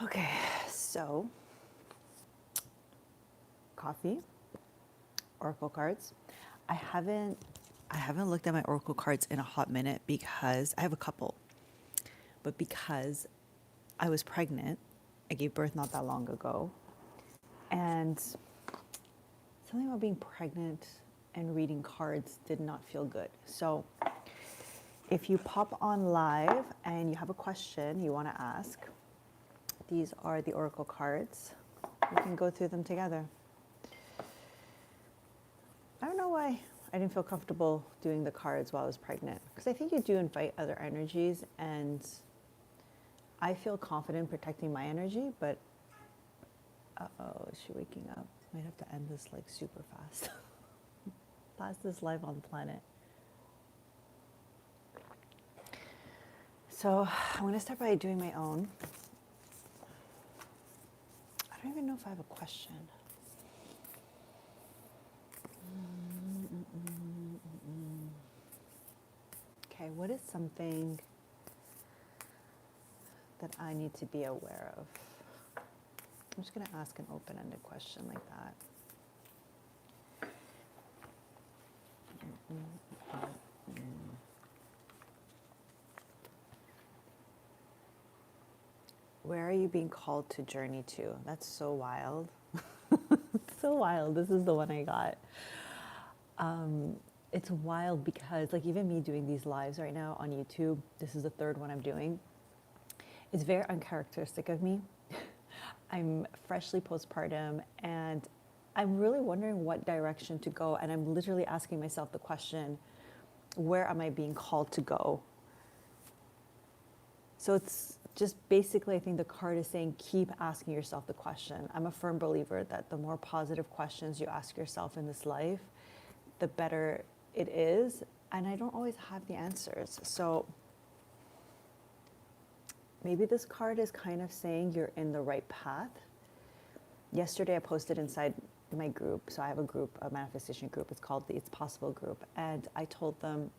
Okay, so coffee, oracle cards. I haven't I haven't looked at my oracle cards in a hot minute because I have a couple. But because I was pregnant, I gave birth not that long ago. And something about being pregnant and reading cards did not feel good. So if you pop on live and you have a question you want to ask, these are the oracle cards. We can go through them together. I don't know why I didn't feel comfortable doing the cards while I was pregnant, because I think you do invite other energies, and I feel confident protecting my energy, but uh-oh, is she waking up? Might have to end this like super fast. Fastest live on the planet. So I'm going to start by doing my own. I don't even know if I have a question. Okay, what is something that I need to be aware of? I'm just going to ask an open-ended question like that. Where are you being called to journey to? That's so wild. So wild. This is the one I got. It's wild because, like, even me doing these lives right now on YouTube, this is the third one I'm doing. It's very uncharacteristic of me. I'm freshly postpartum and I'm really wondering what direction to go. And I'm literally asking myself the question, where am I being called to go? So it's just basically, I think the card is saying, keep asking yourself the question. I'm a firm believer that the more positive questions you ask yourself in this life, the better it is. And I don't always have the answers. So maybe this card is kind of saying you're in the right path. Yesterday I posted inside my group. So I have a group, a manifestation group. It's called the It's Possible group. And I told them,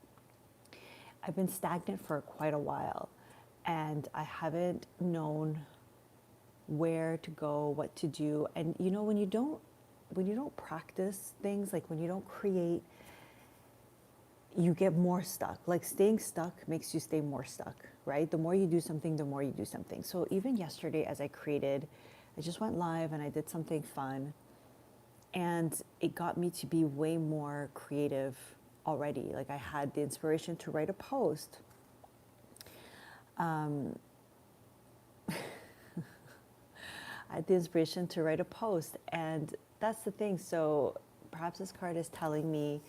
I've been stagnant for quite a while. And I haven't known where to go, what to do. And you know, when you don't practice things, like when you don't create, you get more stuck. Like staying stuck makes you stay more stuck, right? The more you do something, the more you do something. So even yesterday as I created, I just went live and I did something fun. And it got me to be way more creative already. Like I had the inspiration to write a post. I had the inspiration to write a post, and that's the thing. So perhaps this card is telling me,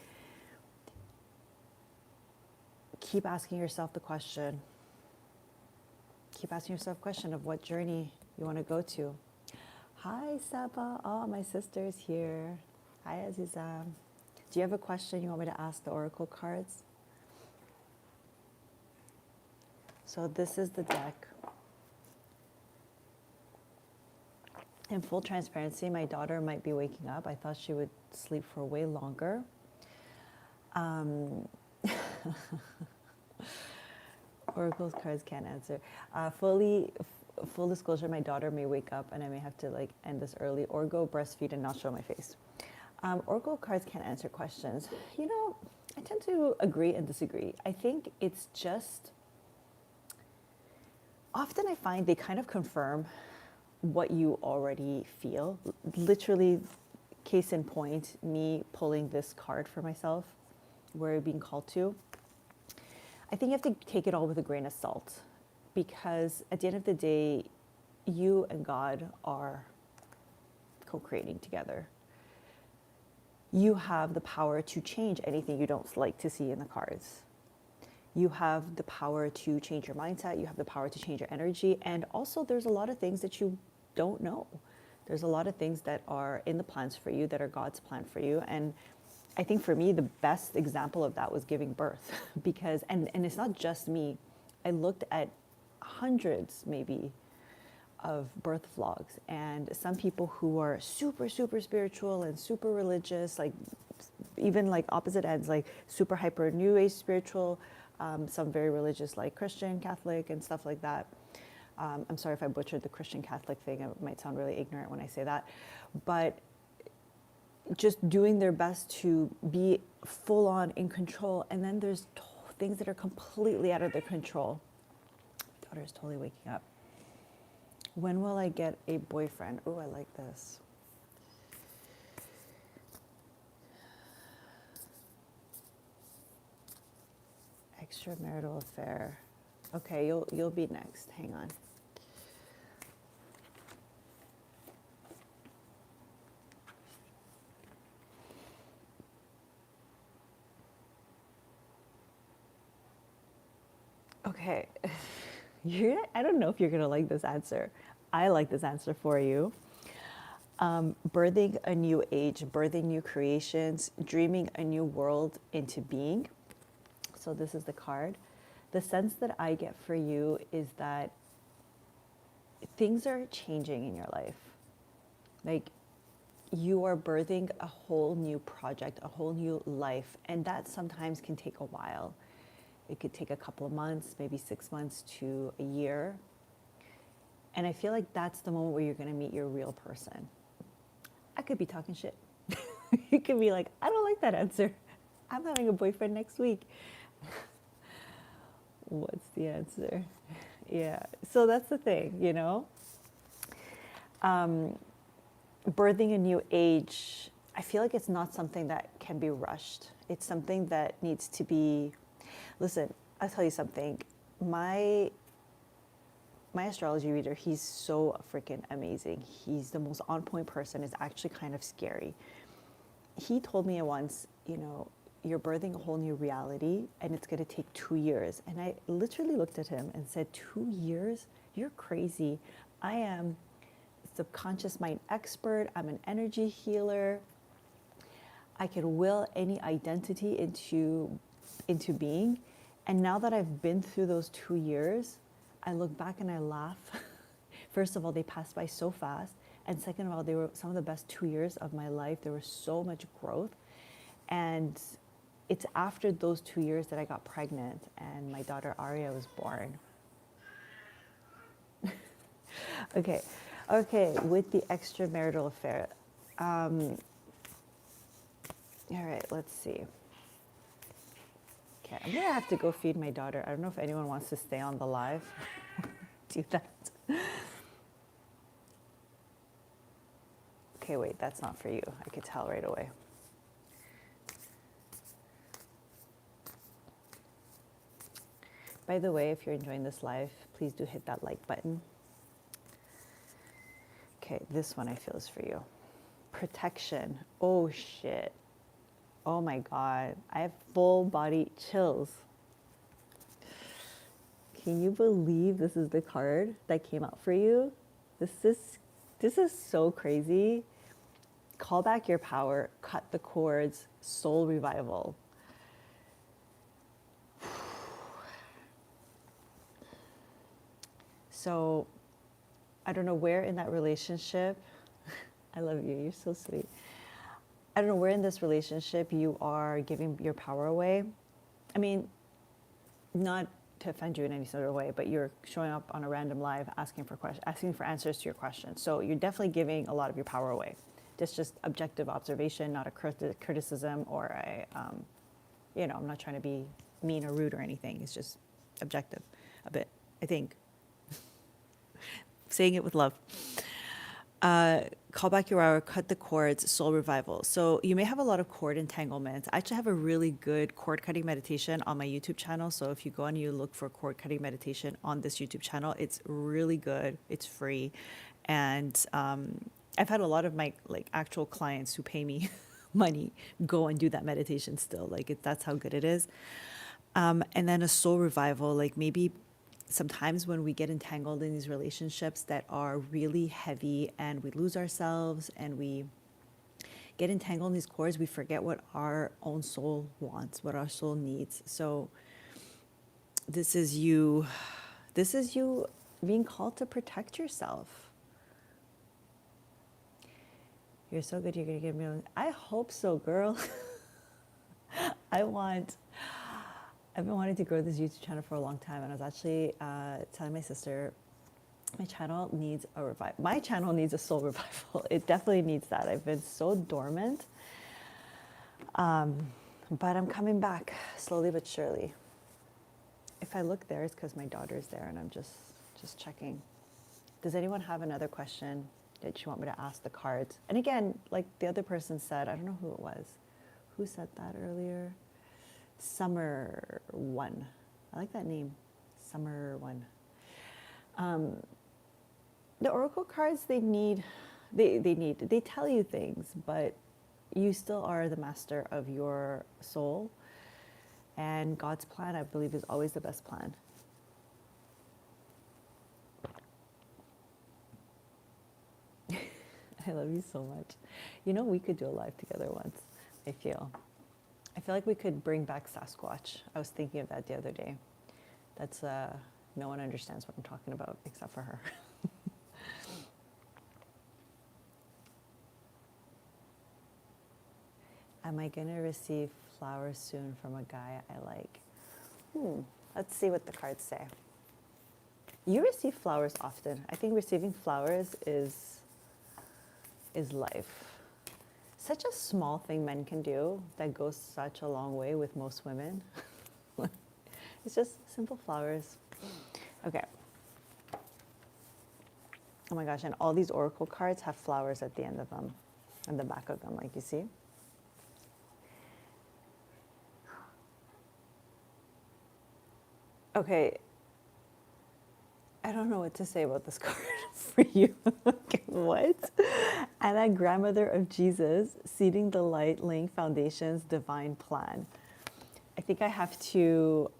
keep asking yourself the question. Keep asking yourself the question of what journey you want to go to. Hi, Saba. Oh, my sister's here. Hi, Aziza. Do you have a question you want me to ask the oracle cards? So this is the deck. In full transparency, my daughter might be waking up. I thought she would sleep for way longer. Oracle's cards can't answer. Full disclosure, my daughter may wake up and I may have to like end this early or go breastfeed and not show my face. Oracle cards can't answer questions. You know, I tend to agree and disagree. I think it's just, often I find they kind of confirm what you already feel. Literally, case in point, me pulling this card for myself, where you're being called to. I think you have to take it all with a grain of salt, because at the end of the day, you and God are co-creating together. You have the power to change anything you don't like to see in the cards. You have the power to change your mindset. You have the power to change your energy. And also there's a lot of things that you don't know. There's a lot of things that are in the plans for you, that are God's plan for you. And I think for me, the best example of that was giving birth, because, and it's not just me. I looked at hundreds maybe of birth vlogs, and some people who are super, super spiritual and super religious, like even like opposite ends, like super hyper new age spiritual, some very religious like Christian, Catholic and stuff like that. I'm sorry if I butchered the Christian Catholic thing. It might sound really ignorant when I say that. But just doing their best to be full on in control. And then there's things that are completely out of their control. My daughter is totally waking up. When will I get a boyfriend? Oh, I like this. Extramarital affair. Okay, you'll be next. Hang on. Okay. I don't know if you're going to like this answer. I like this answer for you. Birthing a new age, birthing new creations, dreaming a new world into being. So this is the card. The sense that I get for you is that things are changing in your life. Like, you are birthing a whole new project, a whole new life, and that sometimes can take a while. It could take a couple of months, maybe 6 months to a year. And I feel like that's the moment where you're going to meet your real person. I could be talking shit. You could be like, I don't like that answer. I'm having a boyfriend next week. What's the answer? Yeah. So that's the thing, you know? Birthing a new age, I feel like it's not something that can be rushed. It's something that needs to be, listen, I'll tell you something. My astrology reader, he's so freaking amazing. He's the most on point person. It's actually kind of scary. He told me once, you know, you're birthing a whole new reality and it's going to take 2 years. And I literally looked at him and said, 2 years? You're crazy. I am a subconscious mind expert. I'm an energy healer. I can will any identity into being. And now that I've been through those 2 years, I look back and I laugh. First of all, they passed by so fast. And second of all, they were some of the best 2 years of my life. There was so much growth. And it's after those 2 years that I got pregnant and my daughter Aria was born. Okay, with the extramarital affair. All right, let's see. Okay, I'm gonna have to go feed my daughter. I don't know if anyone wants to stay on the live. Do that. Okay, wait, that's not for you. I could tell right away. By the way, if you're enjoying this live, please do hit that like button. Okay, this one I feel is for you. Protection. Oh shit. Oh my God. I have full body chills. Can you believe this is the card that came out for you? This is so crazy. Call back your power, cut the cords, soul revival. So I don't know where in that relationship, I love you, you're so sweet. I don't know where in this relationship you are giving your power away. I mean, not to offend you in any sort of way, but you're showing up on a random live asking for answers to your questions. So you're definitely giving a lot of your power away. That's just objective observation, not a criticism or a, I'm not trying to be mean or rude or anything. It's just objective a bit, I think. Saying it with love. Call back your hour, cut the cords, soul revival. So you may have a lot of cord entanglements. I actually have a really good cord cutting meditation on my YouTube channel. So if you go and you look for cord cutting meditation on this YouTube channel, it's really good. It's free. And I've had a lot of my actual clients who pay me money go and do that meditation still. That's how good it is. And then a soul revival, maybe sometimes when we get entangled in these relationships that are really heavy and we lose ourselves and we get entangled in these cords, we forget what our own soul wants, what our soul needs. So this is you being called to protect yourself. You're so good, you're gonna give me I hope so, girl. I've been wanting to grow this YouTube channel for a long time, and I was actually telling my sister, My channel needs a revival. My channel needs a soul revival. It definitely needs that. I've been so dormant. But I'm coming back slowly but surely. If I look there, it's because my daughter's there and I'm just checking. Does anyone have another question that you want me to ask the cards? And again, like the other person said, I don't know who it was. Who said that earlier? Summer One. I like that name. Summer One. The oracle cards, they tell you things, but you still are the master of your soul. And God's plan, I believe, is always the best plan. I love you so much. You know, we could do a live together once, I feel. I feel like we could bring back Sasquatch. I was thinking of that the other day. That's, no one understands what I'm talking about except for her. Am I going to receive flowers soon from a guy I like? Let's see what the cards say. You receive flowers often. I think receiving flowers is life. Such a small thing men can do that goes such a long way with most women. It's just simple flowers. Okay. Oh my gosh, and all these oracle cards have flowers at the end of them, on the back of them, like you see. Okay, I don't know what to say about this card for you. Okay, what? Anna, grandmother of Jesus, seeding the light, laying foundations, divine plan. I think I have to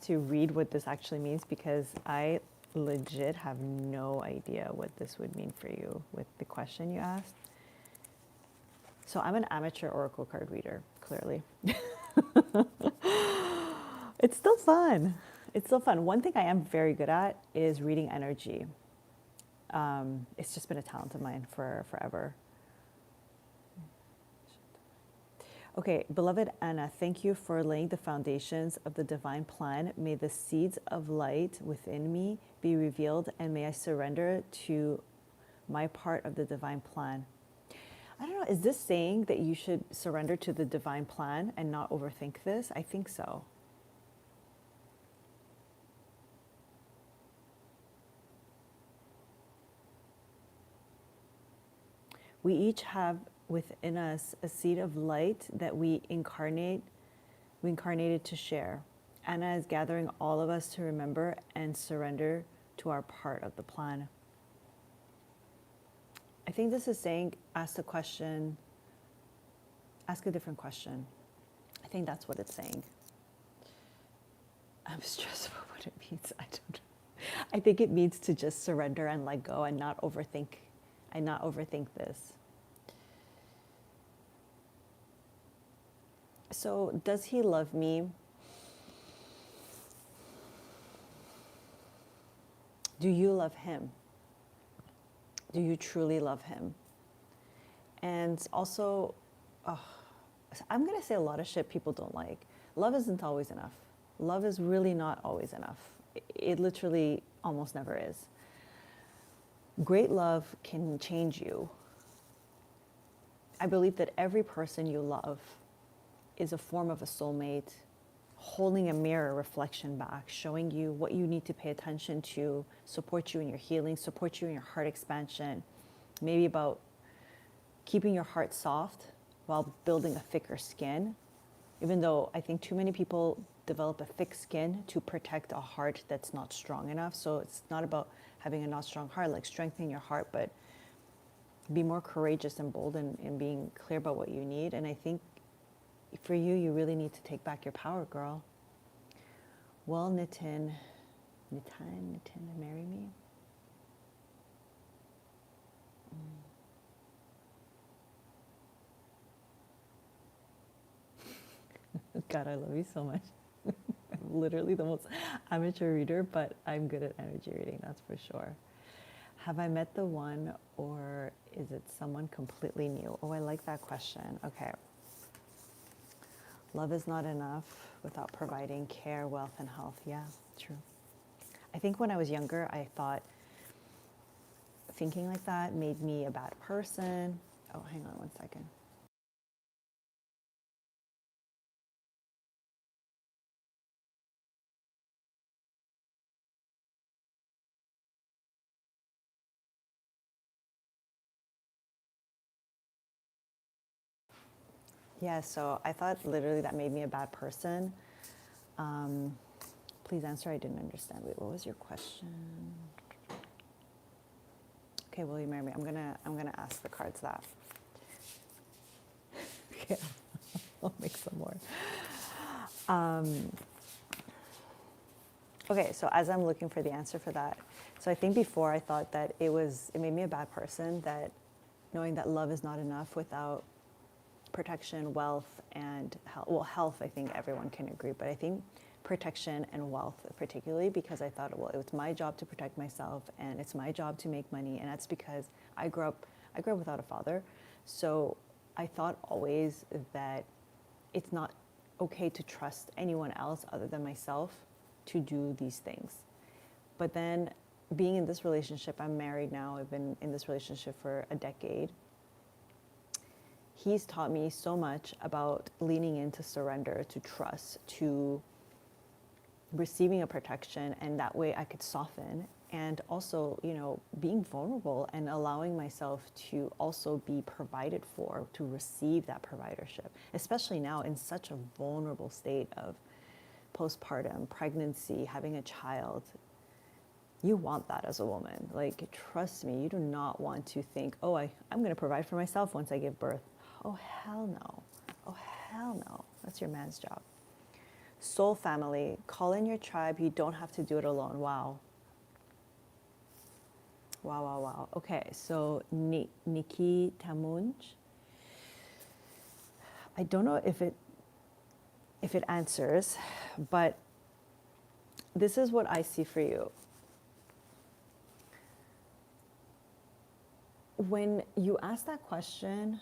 read what this actually means because I legit have no idea what this would mean for you with the question you asked. So I'm an amateur oracle card reader, clearly. It's still fun. It's still fun. One thing I am very good at is reading energy. It's just been a talent of mine for forever. Okay, beloved Anna, thank you for laying the foundations of the divine plan. May the seeds of light within me be revealed, and may I surrender to my part of the divine plan. I don't know, is this saying that you should surrender to the divine plan and not overthink this? I think so. We each have within us a seed of light that we incarnated to share. Anna is gathering all of us to remember and surrender to our part of the plan. I think this is saying, ask a different question. I think that's what it's saying. I'm stressed about what it means. I don't know. I think it means to just surrender and let go and not overthink this. So, does he love me? Do you love him? Do you truly love him? And also, I'm going to say a lot of shit people don't like. Love isn't always enough. Love is really not always enough. It literally almost never is. Great love can change you. I believe that every person you love is a form of a soulmate, holding a mirror reflection back, showing you what you need to pay attention to, support you in your healing, support you in your heart expansion, maybe about keeping your heart soft while building a thicker skin. Even though I think too many people develop a thick skin to protect a heart that's not strong enough. So it's not about having a not strong heart, like strengthening your heart, but be more courageous and bold and being clear about what you need. And I think for you, you really need to take back your power, girl. Well, Nitin, marry me? God, I love you so much. I'm literally the most amateur reader, but I'm good at energy reading, that's for sure. Have I met the one, or is it someone completely new? Oh, I like that question. Okay. Love is not enough without providing care, wealth, and health. Yeah, true. I think when I was younger, I thought thinking like that made me a bad person. Oh, hang on one second. Yeah, so I thought literally that made me a bad person. Um, please answer. I didn't understand. Wait, what was your question? Okay, will you marry me? I'm gonna ask the cards that. Okay, I'll make some more. Okay, so as I'm looking for the answer for that, so I think before I thought that it made me a bad person, that knowing that love is not enough without protection, wealth, and health. Well, health, I think everyone can agree, but I think protection and wealth particularly, because I thought, well, it's my job to protect myself and it's my job to make money, and that's because I grew up without a father. So I thought always that it's not okay to trust anyone else other than myself to do these things. But then being in this relationship, I'm married now, I've been in this relationship for a decade. He's taught me so much about leaning into surrender, to trust, to receiving a protection, and that way I could soften, and also, being vulnerable and allowing myself to also be provided for, to receive that providership, especially now in such a vulnerable state of postpartum, pregnancy, having a child. You want that as a woman. Like, trust me, you do not want to think, oh, I'm going to provide for myself once I give birth. Oh, hell no. Oh, hell no. That's your man's job. Soul family, call in your tribe. You don't have to do it alone. Wow. Wow, wow, wow. Okay, so Nikki Tamunj. I don't know if it answers, but this is what I see for you. When you ask that question,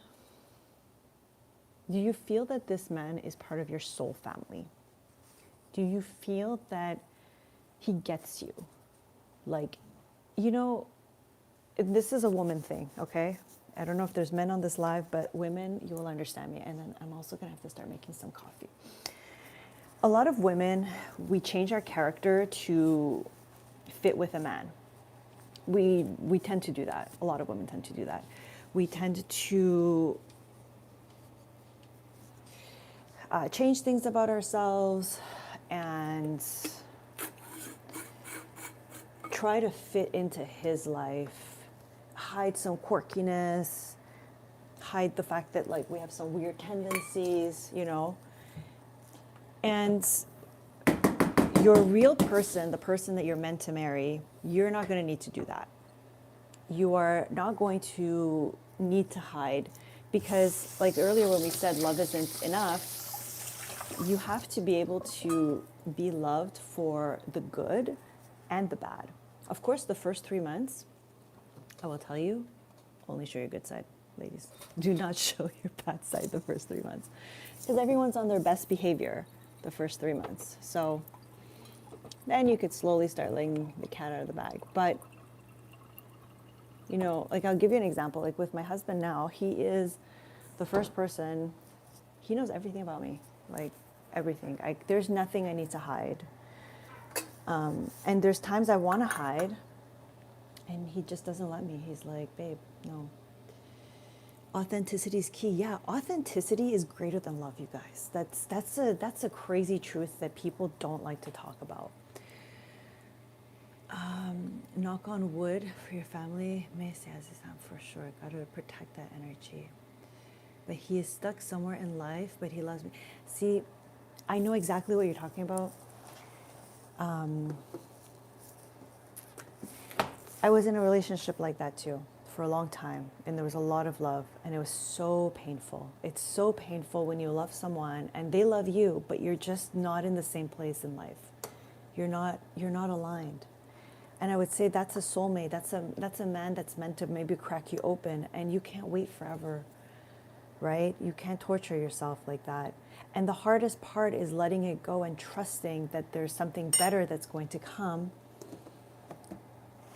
do you feel that this man is part of your soul family? Do you feel that he gets you? Like, this is a woman thing, okay? I don't know if there's men on this live, but women, you will understand me. And then I'm also gonna have to start making some coffee. A lot of women, we change our character to fit with a man. We tend to do that. A lot of women tend to do that. We tend to change things about ourselves and try to fit into his life, hide some quirkiness, hide the fact that like we have some weird tendencies, And your real person, the person that you're meant to marry, you're not going to need to do that. You are not going to need to hide, because like earlier when we said love isn't enough, you have to be able to be loved for the good and the bad. Of course, the first 3 months, I will tell you, only show your good side, ladies. Do not show your bad side the first 3 months, because everyone's on their best behavior the first 3 months. So then you could slowly start letting the cat out of the bag. But, like I'll give you an example. Like with my husband now, he is the first person, he knows everything about me, like everything. There's nothing I need to hide. And there's times I want to hide, and he just doesn't let me. He's like, babe, no. Authenticity is key. Yeah, authenticity is greater than love, you guys. That's a crazy truth that people don't like to talk about. Knock on wood for your family. May say as for sure. Got to protect that energy. But he is stuck somewhere in life, but he loves me. See, I know exactly what you're talking about. I was in a relationship like that too for a long time, and there was a lot of love, and it was so painful. It's so painful when you love someone and they love you, but you're just not in the same place in life. You're not aligned. And I would say that's a soulmate. That's a man that's meant to maybe crack you open, and you can't wait forever. right? You can't torture yourself like that. And the hardest part is letting it go and trusting that there's something better that's going to come.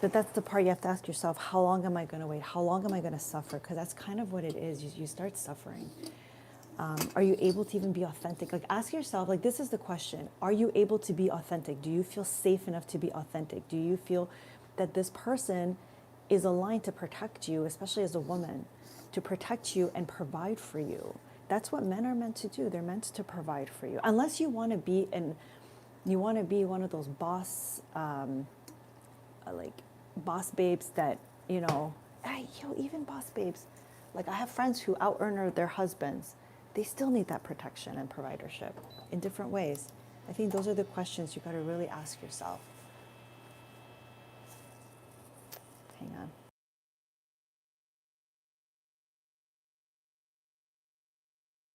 But that's the part you have to ask yourself, how long am I going to wait? How long am I going to suffer? Because that's kind of what it is. You start suffering. Are you able to even be authentic? Like, ask yourself, like, this is the question. Are you able to be authentic? Do you feel safe enough to be authentic? Do you feel that this person is aligned to protect you, especially as a woman, to protect you and provide for you? That's what men are meant to do. They're meant to provide for you. Unless you want to be one of those like boss babes that, even boss babes. Like, I have friends who out earn their husbands. They still need that protection and providership in different ways. I think those are the questions you got to really ask yourself. Hang on.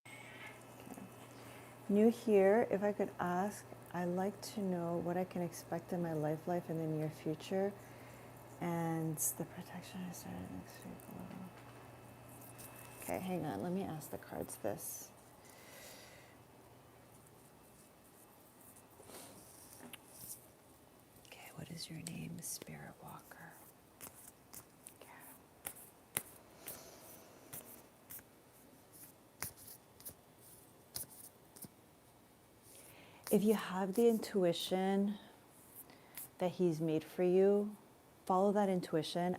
Okay. New here, if I could ask, I'd like to know what I can expect in my life in the near future and the protection I started next week. Okay, hang on. Let me ask the cards this. Okay, what is your name, Spirit Walker? Okay. If you have the intuition that he's made for you, follow that intuition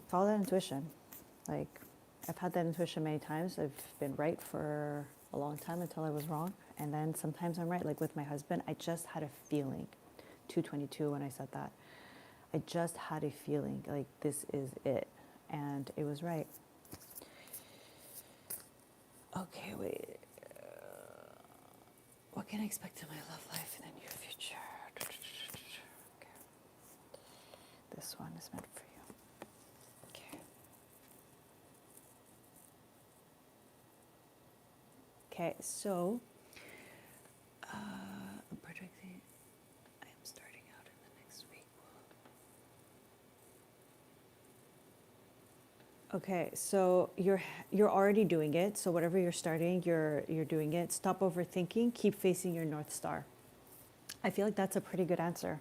follow that intuition. Like, I've had that intuition many times. I've been right for a long time until I was wrong. And then sometimes I'm right. Like with my husband, I just had a feeling. 222 when I said that. I just had a feeling like this is it. And it was right. Okay, wait. What can I expect in my love life in the near future? Okay. This one is meant for you. Okay. Okay, so I'm projecting. I am starting out in the next week. Okay, so you're already doing it. So whatever you're starting, you're doing it. Stop overthinking. Keep facing your North Star. I feel like that's a pretty good answer.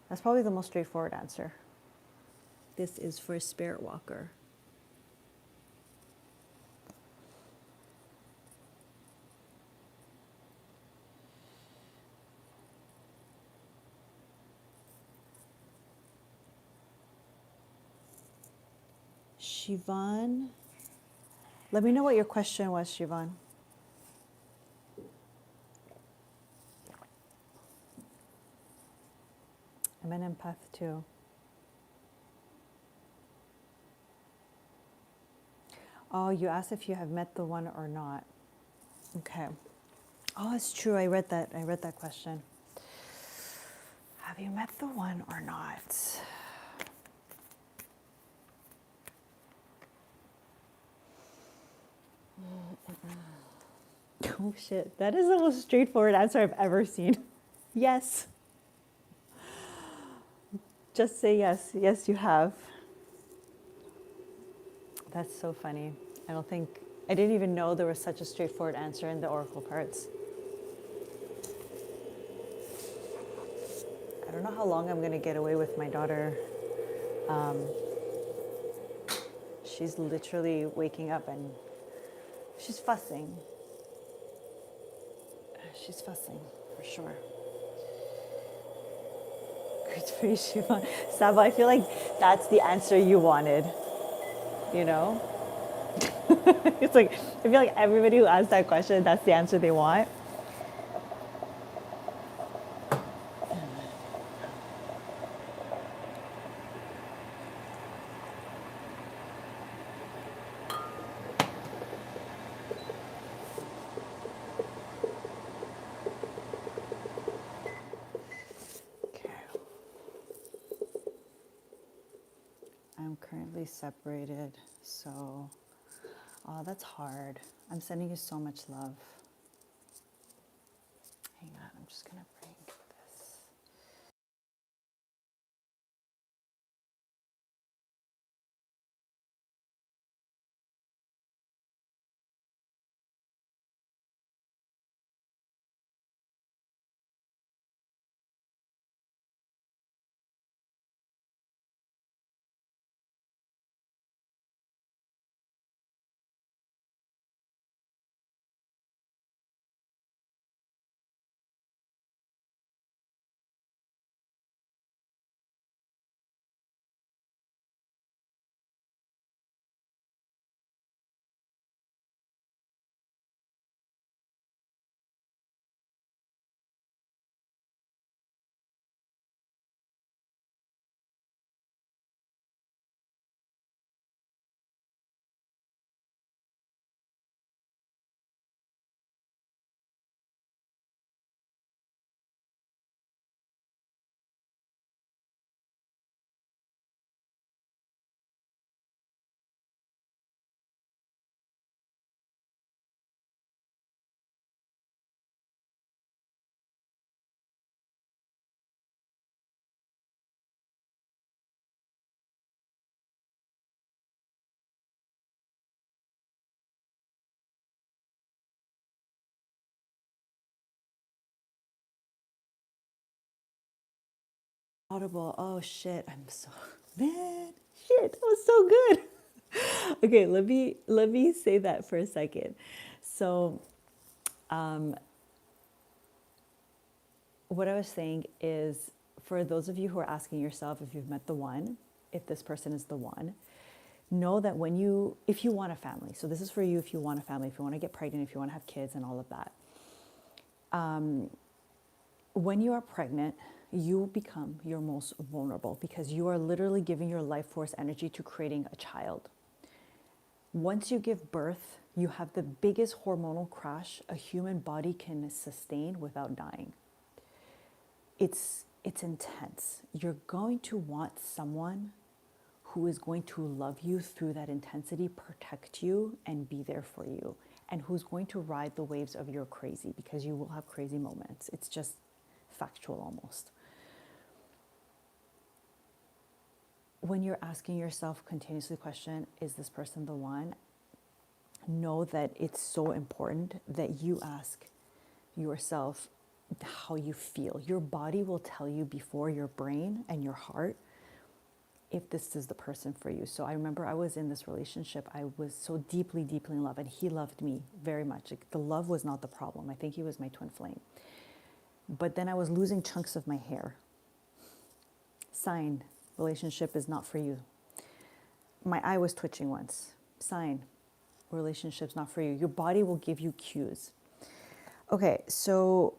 That's probably the most straightforward answer. This is for a Spirit Walker. Shivan, let me know what your question was, Shivan. I'm an empath too. Oh, you asked if you have met the one or not. Okay. Oh, it's true. I read that question. Have you met the one or not? Oh shit. That is the most straightforward answer I've ever seen. Yes. Just say yes. Yes, you have. That's so funny. I didn't even know there was such a straightforward answer in the Oracle cards. I don't know how long I'm going to get away with my daughter. She's literally waking up and she's fussing. She's fussing, for sure. Good for you, Shivan. Saba, I feel like that's the answer you wanted. You know? It's like, I feel like everybody who asks that question, that's the answer they want. Okay. I'm currently separated, so, oh, that's hard. I'm sending you so much love. Hang on, I'm just gonna bring this. Audible. Oh shit. I'm so man. Shit. That was so good. Okay, let me say that for a second. So what I was saying is, for those of you who are asking yourself if you've met the one, if this person is the one, know that if you want a family, so this is for you if you want a family, if you want to get pregnant, if you want to have kids and all of that. When you are pregnant, you become your most vulnerable because you are literally giving your life force energy to creating a child. Once you give birth, you have the biggest hormonal crash a human body can sustain without dying. It's intense. You're going to want someone who is going to love you through that intensity, protect you, and be there for you, and who's going to ride the waves of your crazy, because you will have crazy moments. It's just factual almost. When you're asking yourself continuously the question, is this person the one? Know that it's so important that you ask yourself how you feel. Your body will tell you before your brain and your heart if this is the person for you. So I remember I was in this relationship. I was so deeply, deeply in love, and he loved me very much. Like, the love was not the problem. I think he was my twin flame. But then I was losing chunks of my hair. Sign, relationship is not for you. My eye was twitching once. Sign, relationship's not for you. Your body will give you cues. Okay, so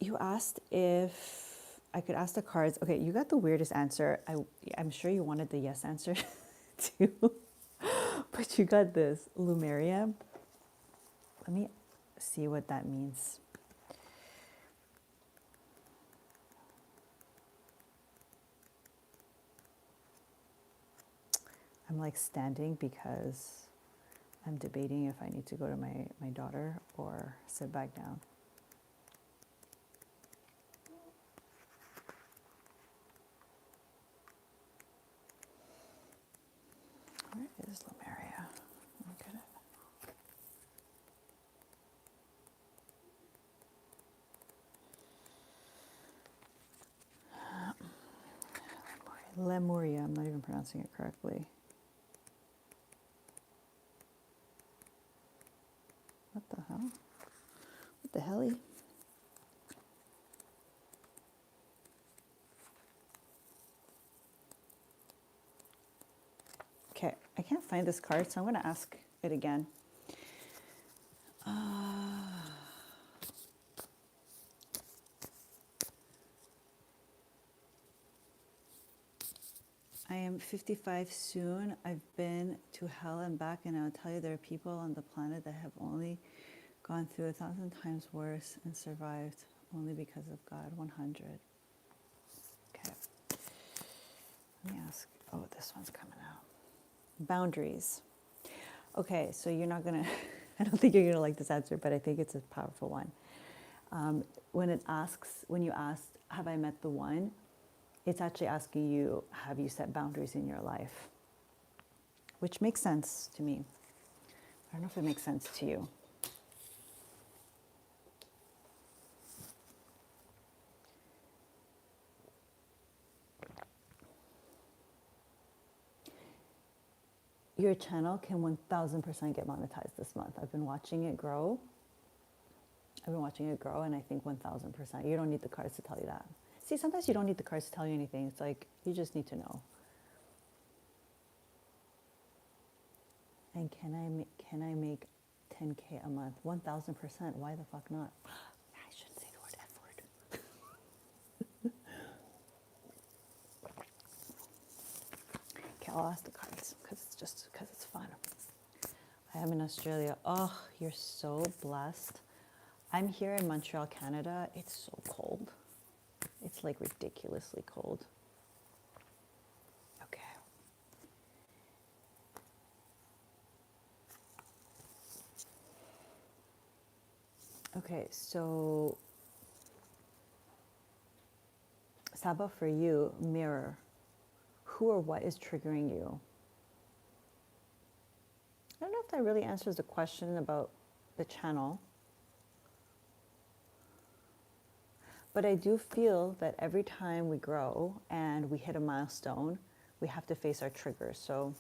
you asked if I could ask the cards. Okay, you got the weirdest answer. I'm sure you wanted the yes answer too. But you got this, Lumeria. Let me see what that means. I'm like standing because I'm debating if I need to go to my daughter or sit back down. Where is Lumeria? Look at it. Lemuria, I'm not even pronouncing it correctly. What the hell? What the helly? Okay, I can't find this card, so I'm going to ask it again. I am 55 soon. I've been to hell and back, and I'll tell you there are people on the planet that have only gone through 1,000 times worse and survived only because of God. 100. Okay. Let me ask. Oh, this one's coming out. Boundaries. Okay, so you're not going to, I don't think you're going to like this answer, but I think it's a powerful one. When you ask, have I met the one? It's actually asking you, have you set boundaries in your life? Which makes sense to me. I don't know if it makes sense to you. Your channel can 1000% get monetized this month. I've been watching it grow. And I think 1000%. You don't need the cards to tell you that. See, sometimes you don't need the cards to tell you anything. It's like, you just need to know. And can I make 10K a month? 1000%. Why the fuck not? I shouldn't say the word F word. Okay, I'll ask the cards because it's fun. I am in Australia. Oh, you're so blessed. I'm here in Montreal, Canada. It's so cold. It's like ridiculously cold. Okay. Okay, so Saba, for you, mirror. Who or what is triggering you? I don't know if that really answers the question about the channel. But I do feel that every time we grow and we hit a milestone, we have to face our triggers. So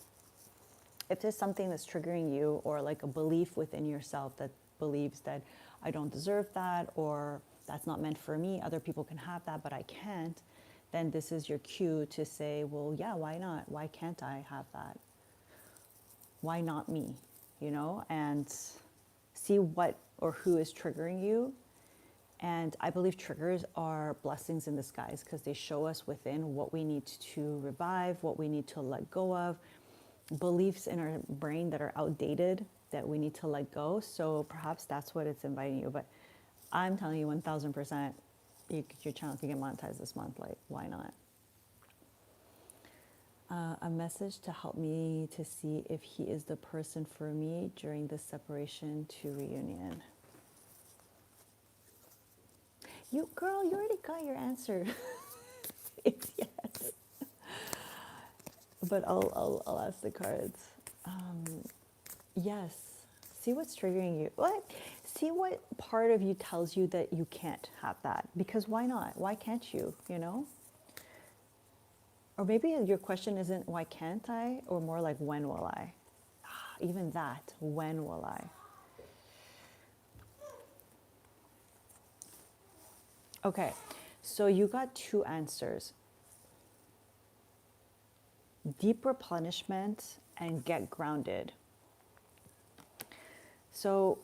if there's something that's triggering you, or like a belief within yourself that believes that I don't deserve that, or that's not meant for me, other people can have that, but I can't, then this is your cue to say, well, yeah, why not? Why can't I have that? Why not me? You know, and see what or who is triggering you. And I believe triggers are blessings in disguise, because they show us within what we need to revive, what we need to let go of, beliefs in our brain that are outdated that we need to let go. So perhaps that's what it's inviting you. But I'm telling you 1000%, your channel can get monetized this month. Like, why not? A message to help me to see if he is the person for me during the separation to reunion. You, girl, you already got your answer. It's yes. But I'll ask the cards. Yes. See what's triggering you. What? See what part of you tells you that you can't have that. Because why not? Why can't you? You know? Or maybe your question isn't why can't I, or more like when will I? Even that, when will I? Okay, so you got two answers. Deep replenishment and get grounded. So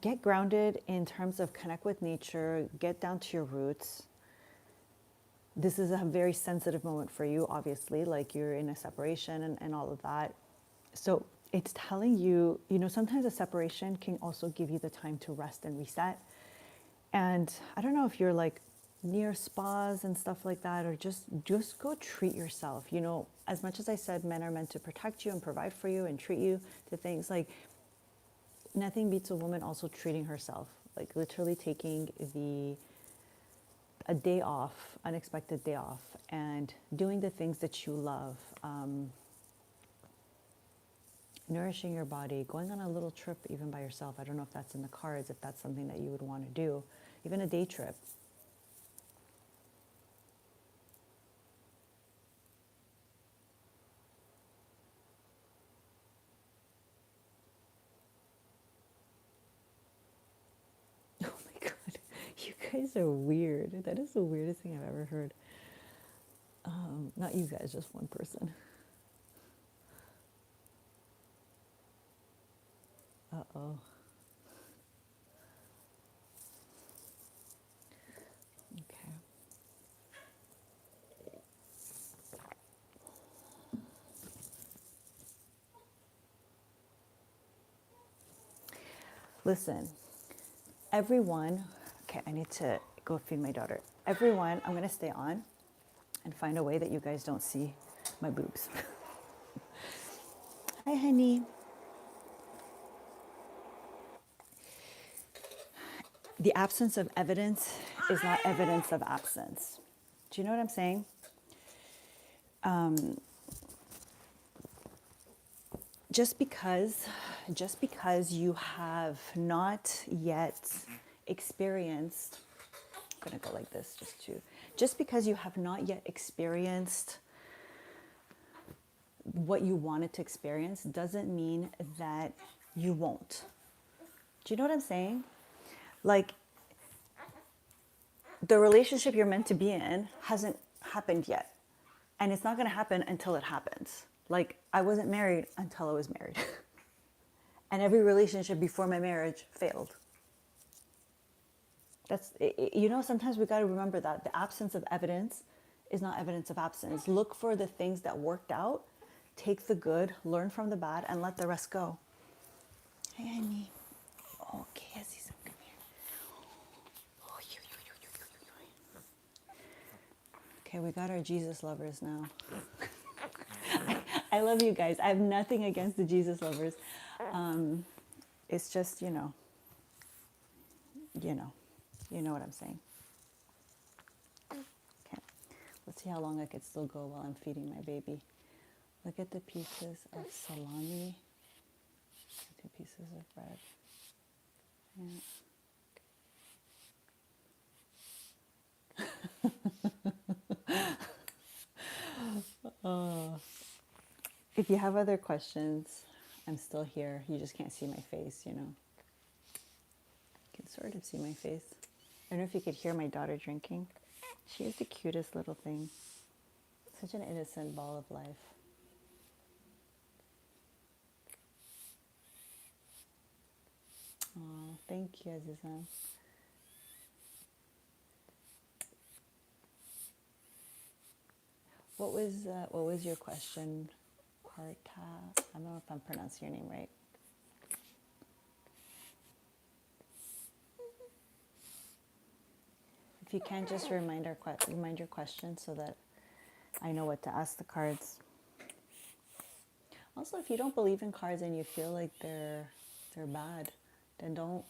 get grounded in terms of connect with nature, get down to your roots. This is a very sensitive moment for you, obviously, like you're in a separation and all of that. So it's telling you, you know, sometimes a separation can also give you the time to rest and reset. And I don't know if you're like near spas and stuff like that, or just go treat yourself. You know, as much as I said men are meant to protect you and provide for you and treat you to things, like nothing beats a woman also treating herself, like literally taking a day off, unexpected day off, and doing the things that you love, nourishing your body, going on a little trip even by yourself. I don't know if that's in the cards, if that's something that you would want to do, even a day trip. Oh my God, you guys are weird. That is the weirdest thing I've ever heard. Not you guys, just one person. Uh-oh. Okay. Listen, everyone, okay, I need to go feed my daughter. Everyone, I'm going to stay on and find a way that you guys don't see my boobs. Hi, honey. The absence of evidence is not evidence of absence. Do you know what I'm saying? Just because you have not yet experienced, I'm gonna go like this just because you have not yet experienced what you wanted to experience doesn't mean that you won't. Do you know what I'm saying? Like, the relationship you're meant to be in hasn't happened yet. And it's not going to happen until it happens. Like, I wasn't married until I was married. And every relationship before my marriage failed. That's, you know, sometimes we got to remember that the absence of evidence is not evidence of absence. Look for the things that worked out, take the good, learn from the bad, and let the rest go. Hey, honey. Okay, I see some. Come here. Oh, okay, we got our Jesus lovers now. I love you guys. I have nothing against the Jesus lovers. It's just, you know what I'm saying. Okay, let's see how long I could still go while I'm feeding my baby. Look at the pieces of salami. 2 pieces of bread. Yeah. If you have other questions, I'm still here. You just can't see my face, you know. You can sort of see my face. I don't know if you could hear my daughter drinking. She is the cutest little thing. Such an innocent ball of life. Oh, thank you, Azizan. What was your question, Parta? I don't know if I'm pronouncing your name right. If you can, just remind your question so that I know what to ask the cards. Also, if you don't believe in cards and you feel like they're bad, then don't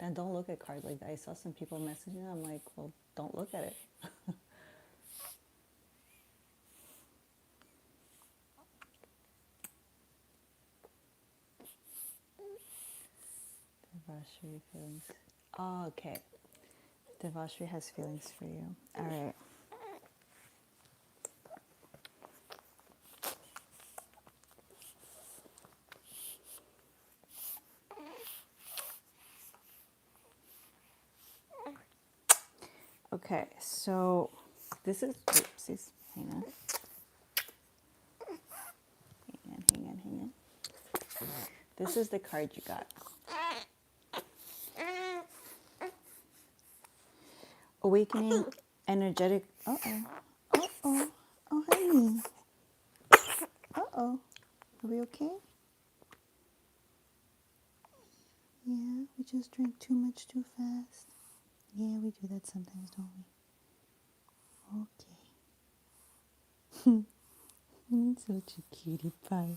look at cards like that. I saw some people messaging. I'm like, well, don't look at it. Devashri feelings. Oh, okay. Devashri has feelings for you. All right. Okay, so this is, oopsies, hang on. Hang on. This is the card you got. Awakening, energetic, oh, honey. Uh-oh, are we okay? Yeah, we just drank too much too fast. Yeah, we do that sometimes, don't we? Okay. Such a cutie pie.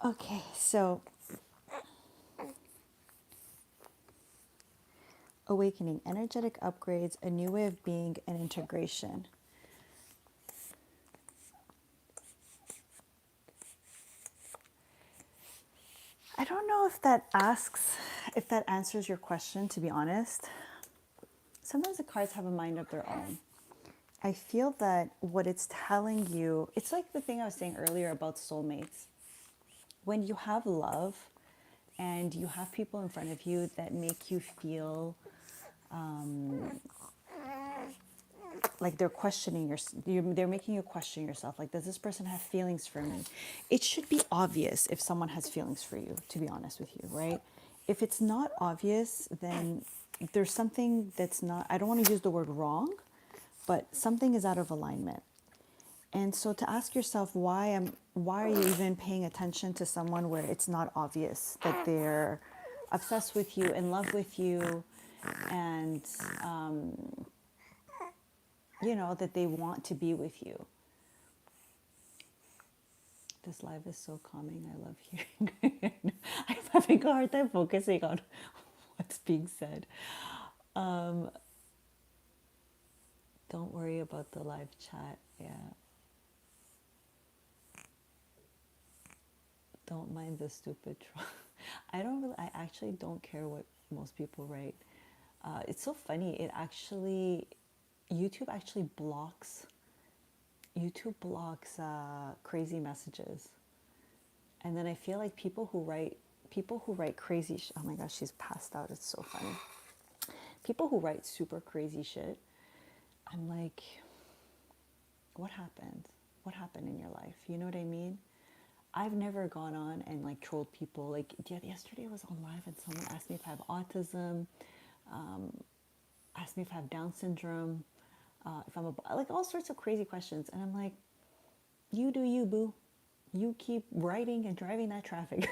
Okay, so awakening, energetic upgrades, a new way of being, and integration. I don't know if that answers your question, to be honest. Sometimes the cards have a mind of their own. I feel that what it's telling you, it's like the thing I was saying earlier about soulmates. When you have love and you have people in front of you that make you feel like they're questioning they're making you question yourself. Like, does this person have feelings for me? It should be obvious if someone has feelings for you, to be honest with you, right? If it's not obvious, then there's something that's not, I don't want to use the word wrong, but something is out of alignment. And so to ask yourself, why are you even paying attention to someone where it's not obvious that they're obsessed with you, in love with you, and you know, that they want to be with you. This live is so calming. I love hearing. I'm having a hard time focusing on what's being said. Don't worry about the live chat. Yeah. Don't mind the stupid troll. I actually don't care what most people write. It's so funny. YouTube actually blocks crazy messages. And then I feel like people who write crazy oh my gosh, she's passed out. It's so funny. People who write super crazy shit, I'm like, what happened? What happened in your life? You know what I mean? I've never gone on and like trolled people. Like, yesterday I was on live and someone asked me if I have autism, asked me if I have Down syndrome, if I'm like all sorts of crazy questions. And I'm like, you do you, boo. You keep writing and driving that traffic.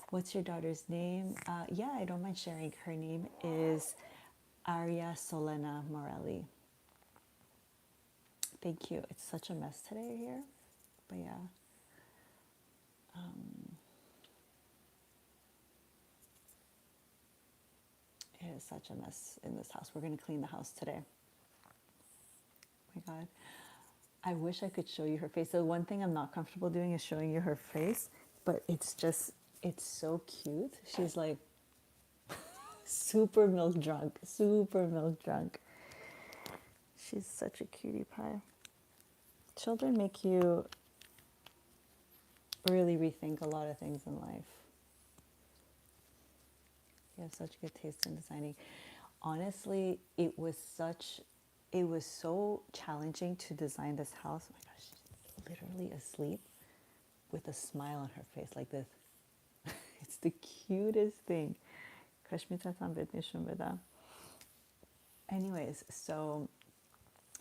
What's your daughter's name? Yeah, I don't mind sharing. Her name is Arya Solena Morelli. Thank you. It's such a mess today here. But yeah. It is such a mess in this house. We're going to clean the house today. Oh my God. I wish I could show you her face. The one thing I'm not comfortable doing is showing you her face, but it's so cute. She's like super milk drunk. She's such a cutie pie. Children make you really rethink a lot of things in life. You have such good taste in designing. Honestly, it was so challenging to design this house. Oh my gosh, she's literally asleep with a smile on her face like this. It's the cutest thing. Kaç می‌تونم بهت نشون بدم. Anyways, so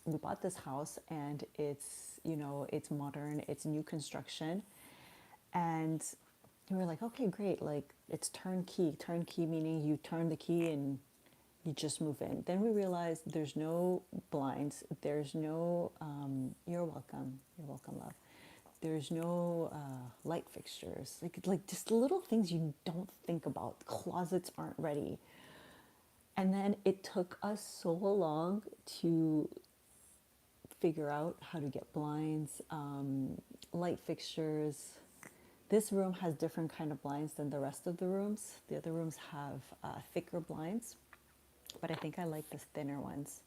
we bought this house and it's, you know, it's modern, it's new construction. And we were like, okay, great. Like it's turnkey. Turnkey meaning you turn the key and you just move in. Then we realized there's no blinds. There's no, you're welcome, love. There's no light fixtures. Like just little things you don't think about. Closets aren't ready. And then it took us so long to figure out how to get blinds, light fixtures. This room has different kind of blinds than the rest of the rooms. The other rooms have thicker blinds, but I think I like the thinner ones.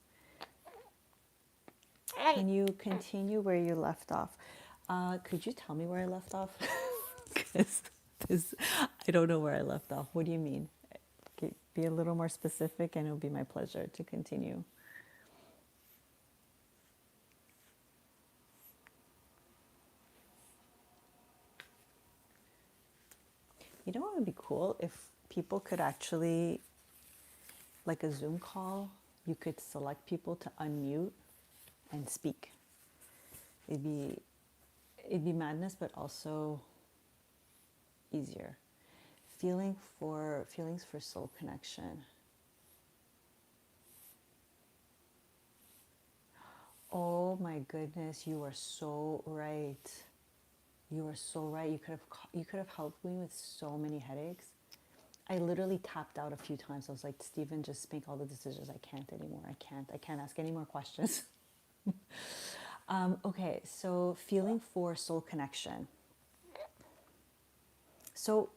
Can you continue where you left off? Could you tell me where I left off? Because I don't know where I left off. What do you mean? Be a little more specific and it'll be my pleasure to continue. You know what would be cool if people could actually, like a Zoom call, you could select people to unmute and speak. It'd be madness, but also easier. Feelings for soul connection. Oh my goodness, you are so right. You are so right. You could have helped me with so many headaches. I literally tapped out a few times. I was like, Stephen, just make all the decisions. I can't anymore. I can't ask any more questions. Okay, so feeling for soul connection. So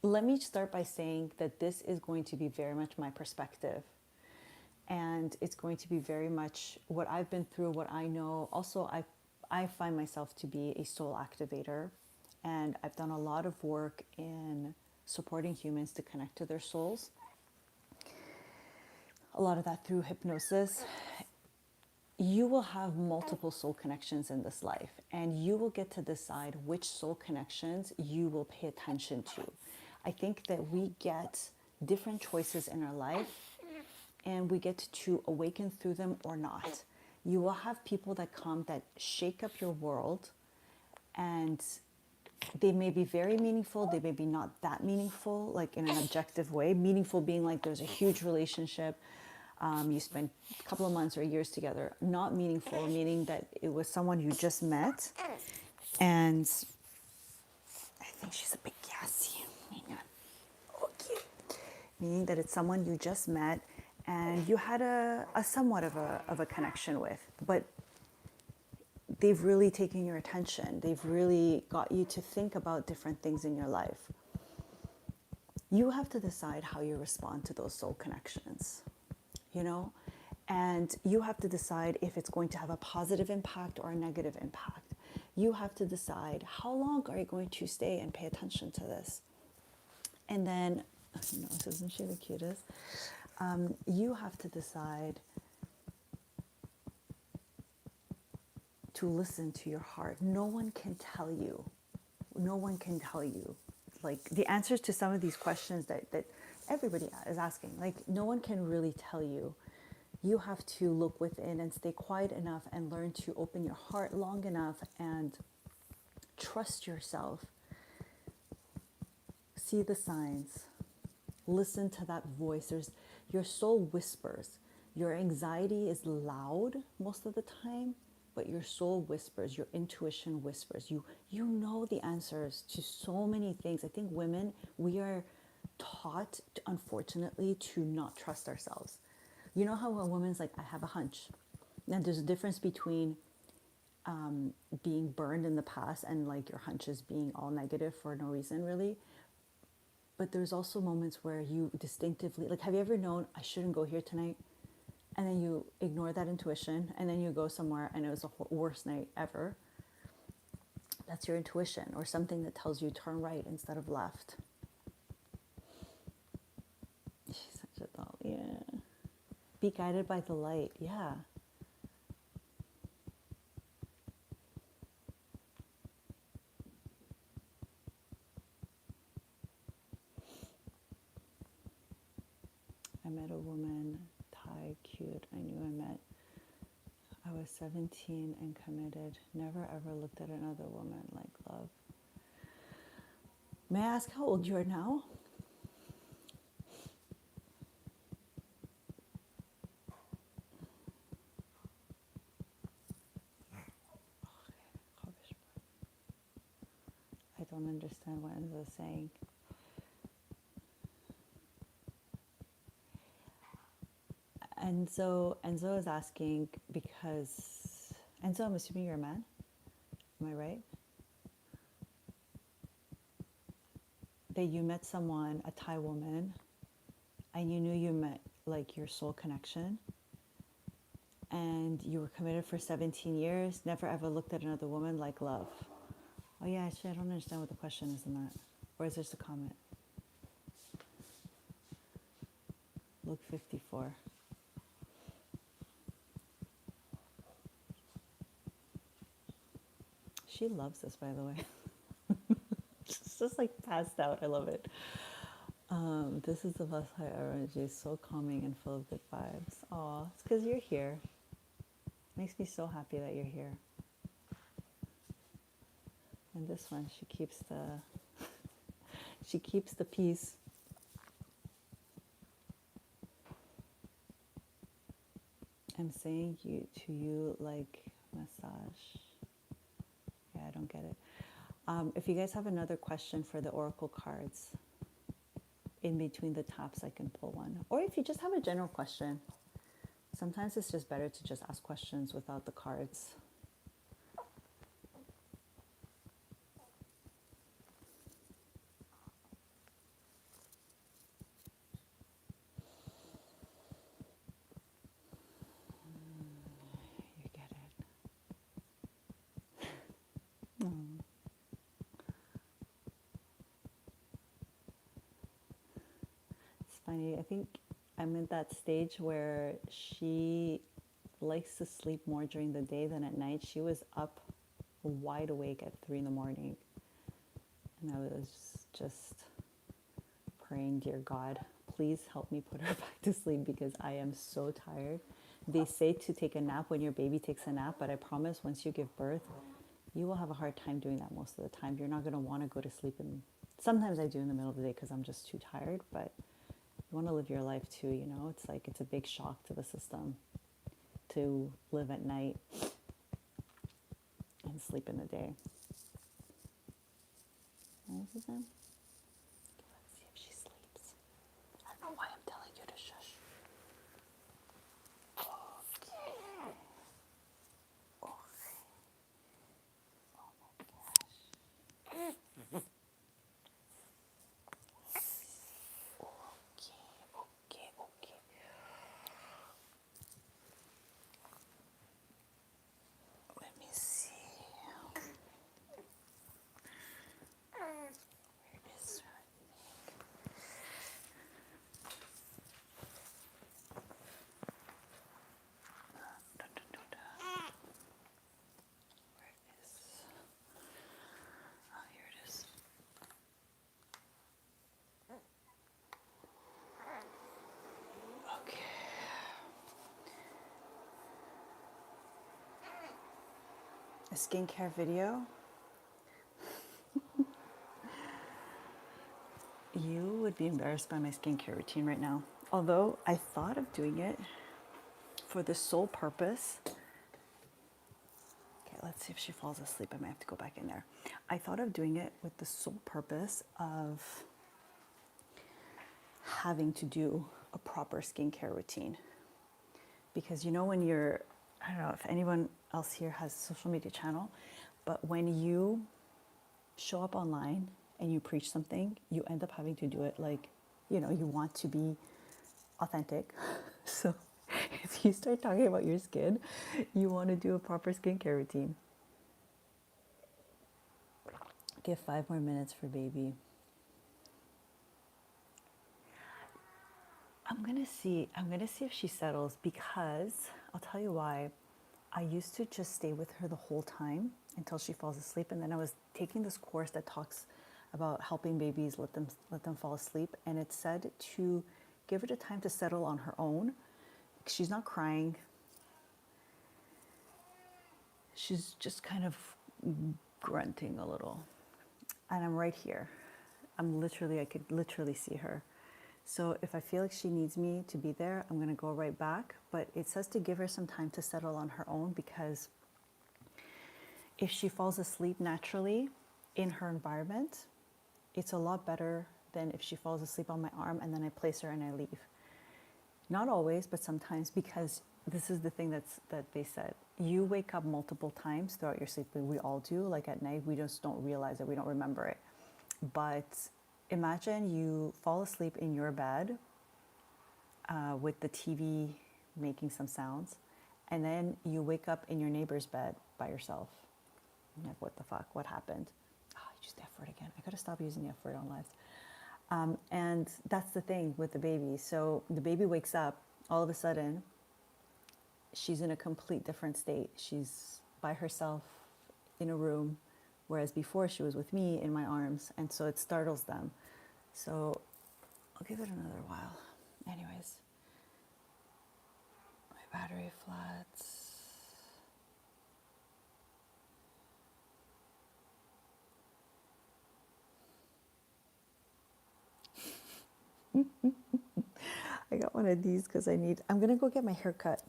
let me start by saying that this is going to be very much my perspective. And it's going to be very much what I've been through, what I know. Also, I find myself to be a soul activator. And I've done a lot of work in supporting humans to connect to their souls. A lot of that through hypnosis. You will have multiple soul connections in this life, and you will get to decide which soul connections you will pay attention to. I think that we get different choices in our life, and we get to awaken through them or not. You will have people that come that shake up your world, and they may be very meaningful, they may be not that meaningful, like in an objective way. Meaningful being like there's a huge relationship, you spend a couple of months or years together. Not meaningful, meaning that it was someone you just met, and I think she's a bit gassy. Okay. Meaning that it's someone you just met and you had a somewhat of a connection with, but they've really taken your attention. They've really got you to think about different things in your life. You have to decide how you respond to those soul connections, you know? And you have to decide if it's going to have a positive impact or a negative impact. You have to decide how long are you going to stay and pay attention to this. And then, you know, isn't she the cutest? You have to decide to listen to your heart. No one can tell you. No one can tell you. Like the answers to some of these questions that everybody is asking. Like no one can really tell you. You have to look within and stay quiet enough and learn to open your heart long enough and trust yourself. See the signs. Listen to that voice. Your soul whispers. Your anxiety is loud most of the time, but your soul whispers, your intuition whispers. You know the answers to so many things. I think women, we are taught, unfortunately, to not trust ourselves. You know how a woman's like, I have a hunch. And there's a difference between being burned in the past and like your hunches being all negative for no reason, really. But there's also moments where you distinctively, like, have you ever known I shouldn't go here tonight? and then you ignore that intuition, and then you go somewhere and it was the worst night ever. That's your intuition, or something that tells you turn right instead of left. She's such a doll, yeah. Be guided by the light, yeah. I met a woman, Thai, cute, I knew I met. I was 17 and committed. Never ever looked at another woman like love. May I ask how old you are now? I don't understand what Enzo's saying. Enzo is asking because, Enzo, I'm assuming you're a man. Am I right? That you met someone, a Thai woman, and you knew you met like your soul connection, and you were committed for 17 years, never ever looked at another woman like love. Oh yeah, actually I don't understand what the question is in that. Or is this a comment? Look 54. She loves this, by the way. She's just like passed out. I love it. This is the best high energy, so calming and full of good vibes. Aw, it's because you're here. Makes me so happy that you're here. And this one, she keeps the peace. I'm saying to you like massage. Yeah, I don't get it. If you guys have another question for the oracle cards, in between the taps I can pull one. Or if you just have a general question, sometimes it's just better to just ask questions without the cards. You get it. Mm. It's funny, I think I'm in that stage where she likes to sleep more during the day than at night. She was up wide awake at 3 in the morning. And I was just praying, dear God, please help me put her back to sleep because I am so tired. They say to take a nap when your baby takes a nap, but I promise once you give birth, you will have a hard time doing that most of the time. You're not going to want to go to sleep. And sometimes I do in the middle of the day because I'm just too tired, but you want to live your life too, you know? It's like it's a big shock to the system to live at night and sleep in the day. What is that? Let's see if she sleeps. I don't know why I'm telling you to shush. Okay. Okay. Oh my gosh. Okay. Let me see. Where is her? Where is? Oh, here it is. Okay. A skincare video. You would be embarrassed by my skincare routine right now. Although I thought of doing it for the sole purpose. Okay, let's see if she falls asleep. I might have to go back in there. I thought of doing it with the sole purpose of having to do a proper skincare routine. Because you know when you're, I don't know if anyone else here has a social media channel, but when you show up online and you preach something, you end up having to do it like, you know, you want to be authentic. So if you start talking about your skin, you want to do a proper skincare routine. Give 5 more minutes for baby. I'm gonna see if she settles, because I'll tell you why. I used to just stay with her the whole time until she falls asleep, and then I was taking this course that talks about helping babies let them fall asleep, and it said to give her the time to settle on her own. She's not crying. She's just kind of grunting a little. And I'm right here. I could literally see her. So if I feel like she needs me to be there, I'm going to go right back. But it says to give her some time to settle on her own, because if she falls asleep naturally in her environment, it's a lot better than if she falls asleep on my arm and then I place her and I leave. Not always, but sometimes, because this is the thing that they said. You wake up multiple times throughout your sleep. We all do. Like at night, we just don't realize it. We don't remember it. But imagine you fall asleep in your bed with the TV making some sounds, and then you wake up in your neighbor's bed by yourself. You're like, what the fuck? What happened? Oh, I used the F word again. I gotta stop using the F word on lives. And that's the thing with the baby. So the baby wakes up, all of a sudden, she's in a complete different state. She's by herself in a room, whereas before she was with me in my arms, and so it startles them. So I'll give it another while. Anyways, my battery flats. I got one of these because I'm gonna go get my hair cut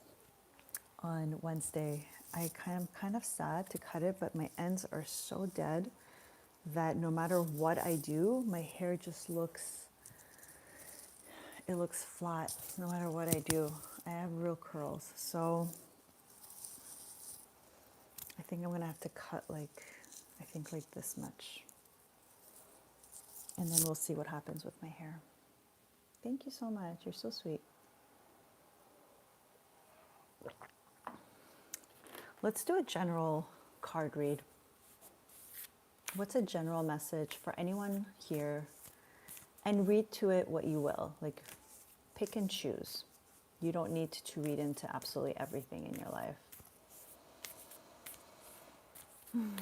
on Wednesday. I'm kind of sad to cut it, but my ends are so dead that no matter what I do, my hair just looks flat no matter what I do. I have real curls. So I think I'm gonna have to cut like this much. And then we'll see what happens with my hair. Thank you so much. You're so sweet. Let's do a general card read. What's a general message for anyone here? And read to it what you will. Like, pick and choose. You don't need to read into absolutely everything in your life. This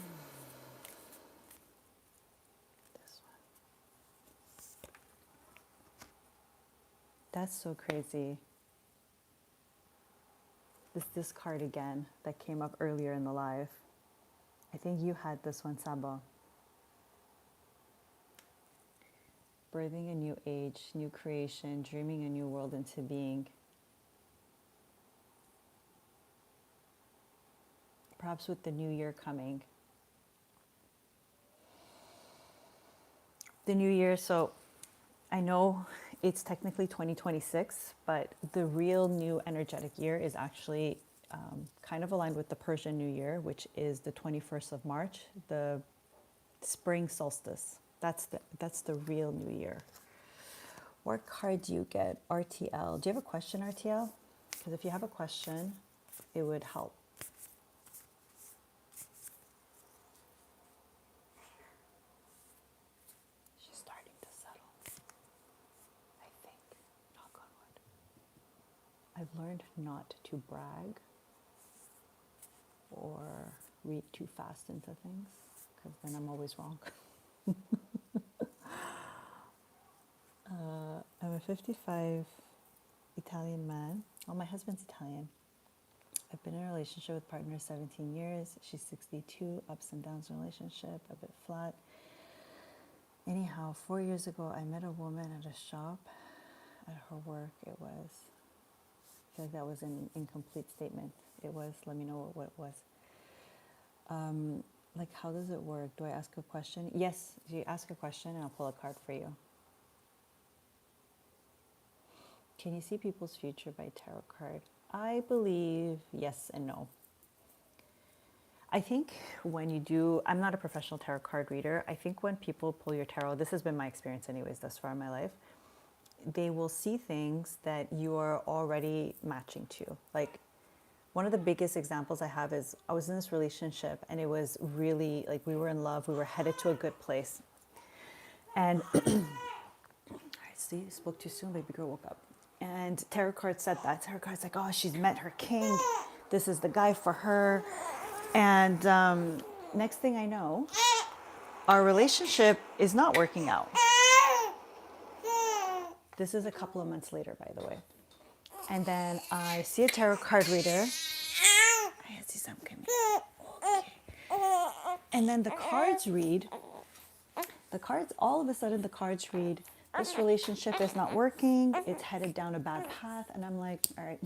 one. That's so crazy. This card again that came up earlier in the live. I think you had this one, Sabo. Birthing a new age, new creation, dreaming a new world into being. Perhaps with the new year coming. The new year, so I know it's technically 2026, but the real new energetic year is actually kind of aligned with the Persian New Year, which is the 21st of March, the spring solstice. That's the real new year. What card do you get? RTL. Do you have a question, RTL? Because if you have a question, it would help. She's starting to settle, I think. Knock on wood. I've learned not to brag or read too fast into things, because then I'm always wrong. I'm a 55 Italian man. Well, my husband's Italian. I've been in a relationship with partner 17 years. She's 62, ups and downs in relationship, a bit flat. Anyhow, 4 years ago, I met a woman at a shop at her work. I feel like that was an incomplete statement. It was, let me know what it was. Like, how does it work? Do I ask a question? Yes, you ask a question and I'll pull a card for you. Can you see people's future by tarot card? I believe yes and no. I think when you do, I'm not a professional tarot card reader. I think when people pull your tarot, this has been my experience anyways thus far in my life, they will see things that you are already matching to. Like, one of the biggest examples I have is I was in this relationship and it was really like we were in love, we were headed to a good place. And I see, spoke too soon, baby girl woke up. And tarot card said that. Tarot card's like, oh, she's met her king. This is the guy for her. And next thing I know, our relationship is not working out. This is a couple of months later, by the way. And then I see a tarot card reader. I see some coming. Okay. And then the cards read. The cards, all of a sudden, the cards read, this relationship is not working. It's headed down a bad path. And I'm like, all right.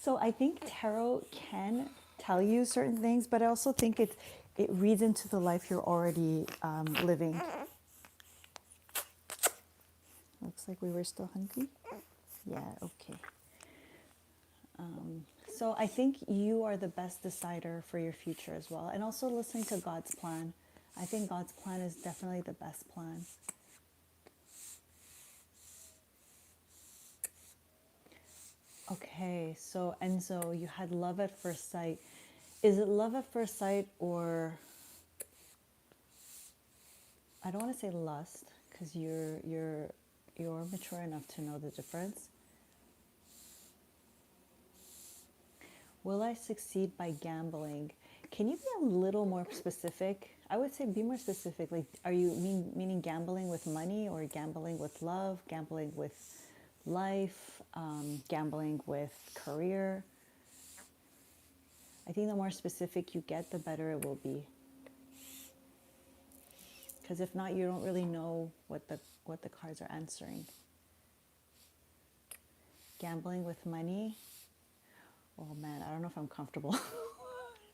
So I think tarot can tell you certain things, but I also think it reads into the life you're already living. Looks like we were still hungry. Yeah, okay. So I think you are the best decider for your future as well. And also listening to God's plan. I think God's plan is definitely the best plan. Okay, so Enzo, you had love at first sight. Is it love at first sight, or I don't want to say lust, because you're mature enough to know the difference. Will I succeed by gambling? Can you be a little more specific? I would say be more specific. Like, are you meaning gambling with money, or gambling with love, gambling with life, gambling with career? I think the more specific you get, the better it will be. Because if not, you don't really know what the cards are answering. Gambling with money. Oh man, I don't know if I'm comfortable.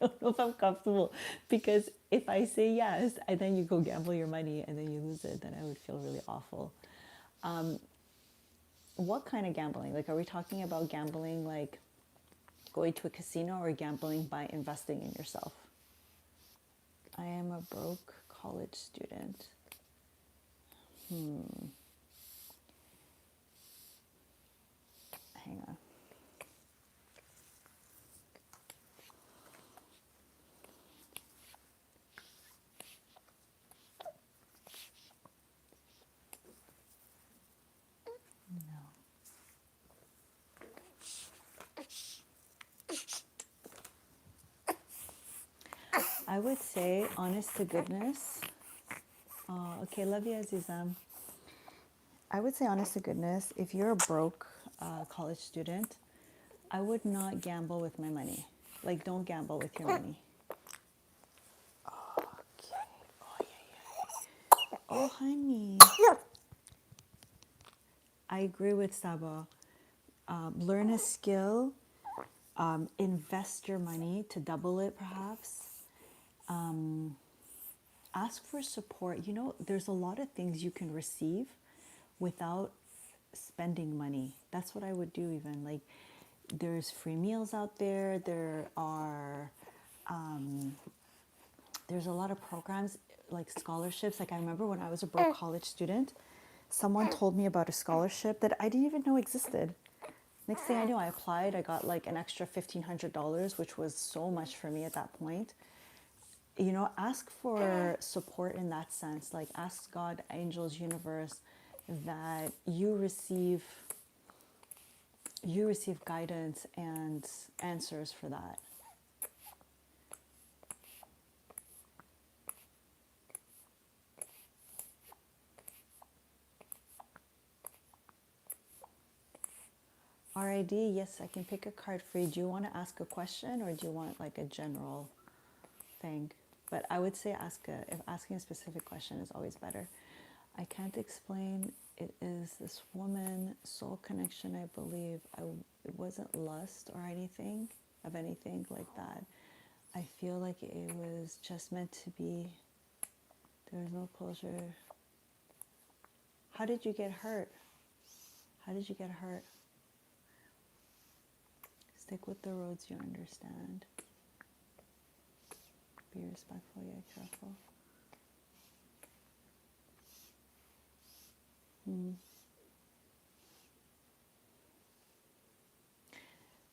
I don't know if I'm comfortable, because if I say yes and then you go gamble your money and then you lose it, then I would feel really awful. What kind of gambling? Like, are we talking about gambling like going to a casino, or gambling by investing in yourself? I am a broke college student. Hang on. I would say, honest to goodness. Oh, okay, love you, Azizam. I would say, honest to goodness, if you're a broke college student, I would not gamble with my money. Like, don't gamble with your money. Okay. Oh, yeah. Oh, honey. I agree with Saba. Learn a skill. Invest your money to double it, perhaps. Ask for support. You know, there's a lot of things you can receive without spending money. That's what I would do. Even like, there's free meals out there. There's a lot of programs like scholarships. Like, I remember when I was a broke college student, someone told me about a scholarship that I didn't even know existed. Next thing I knew, I applied. I got like an extra $1,500, which was so much for me at that point. You know, ask for support in that sense. Like, ask God, angels, universe, that you receive guidance and answers for that. RID, yes, I can pick a card for you. Do you want to ask a question, or do you want like a general thing? But I would say if asking a specific question is always better. I can't explain. It is this woman, soul connection, I believe. It wasn't lust or anything like that. I feel like it was just meant to be. There was no closure. How did you get hurt? How did you get hurt? Stick with the roads you understand. Be respectful yet careful.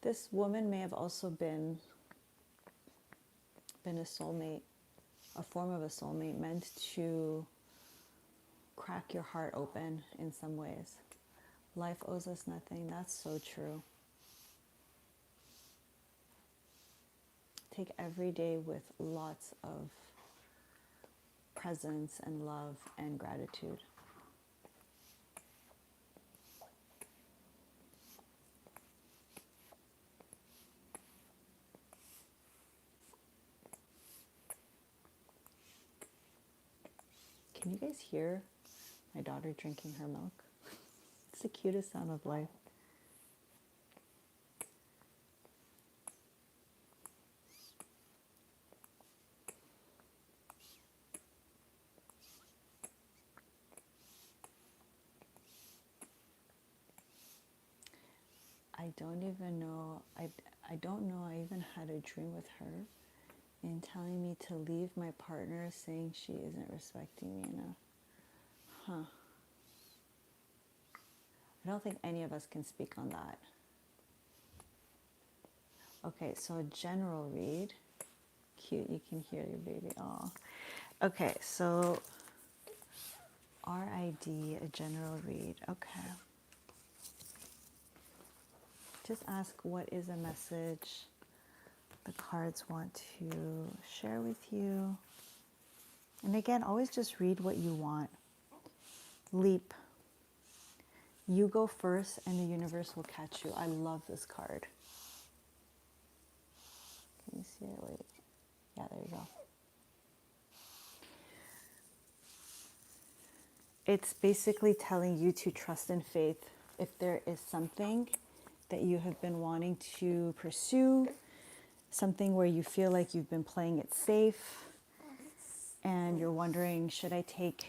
This woman may have also been a soulmate, a form of a soulmate meant to crack your heart open in some ways. Life owes us nothing. That's so true. Take every day with lots of presence and love and gratitude. Can you guys hear my daughter drinking her milk? It's the cutest sound of life. I don't even know, I don't know I even had a dream with her in telling me to leave my partner, saying she isn't respecting me enough. Huh. I don't think any of us can speak on that. Okay, so a general read. Cute, you can hear your baby. Aw. Okay, so RID, a general read. Okay. Just ask what is a message the cards want to share with you. And again, always just read what you want. Leap. You go first and the universe will catch you. I love this card. Can you see it? Wait. Yeah, there you go. It's basically telling you to trust in faith. If there is something that you have been wanting to pursue, something where you feel like you've been playing it safe and you're wondering, should I take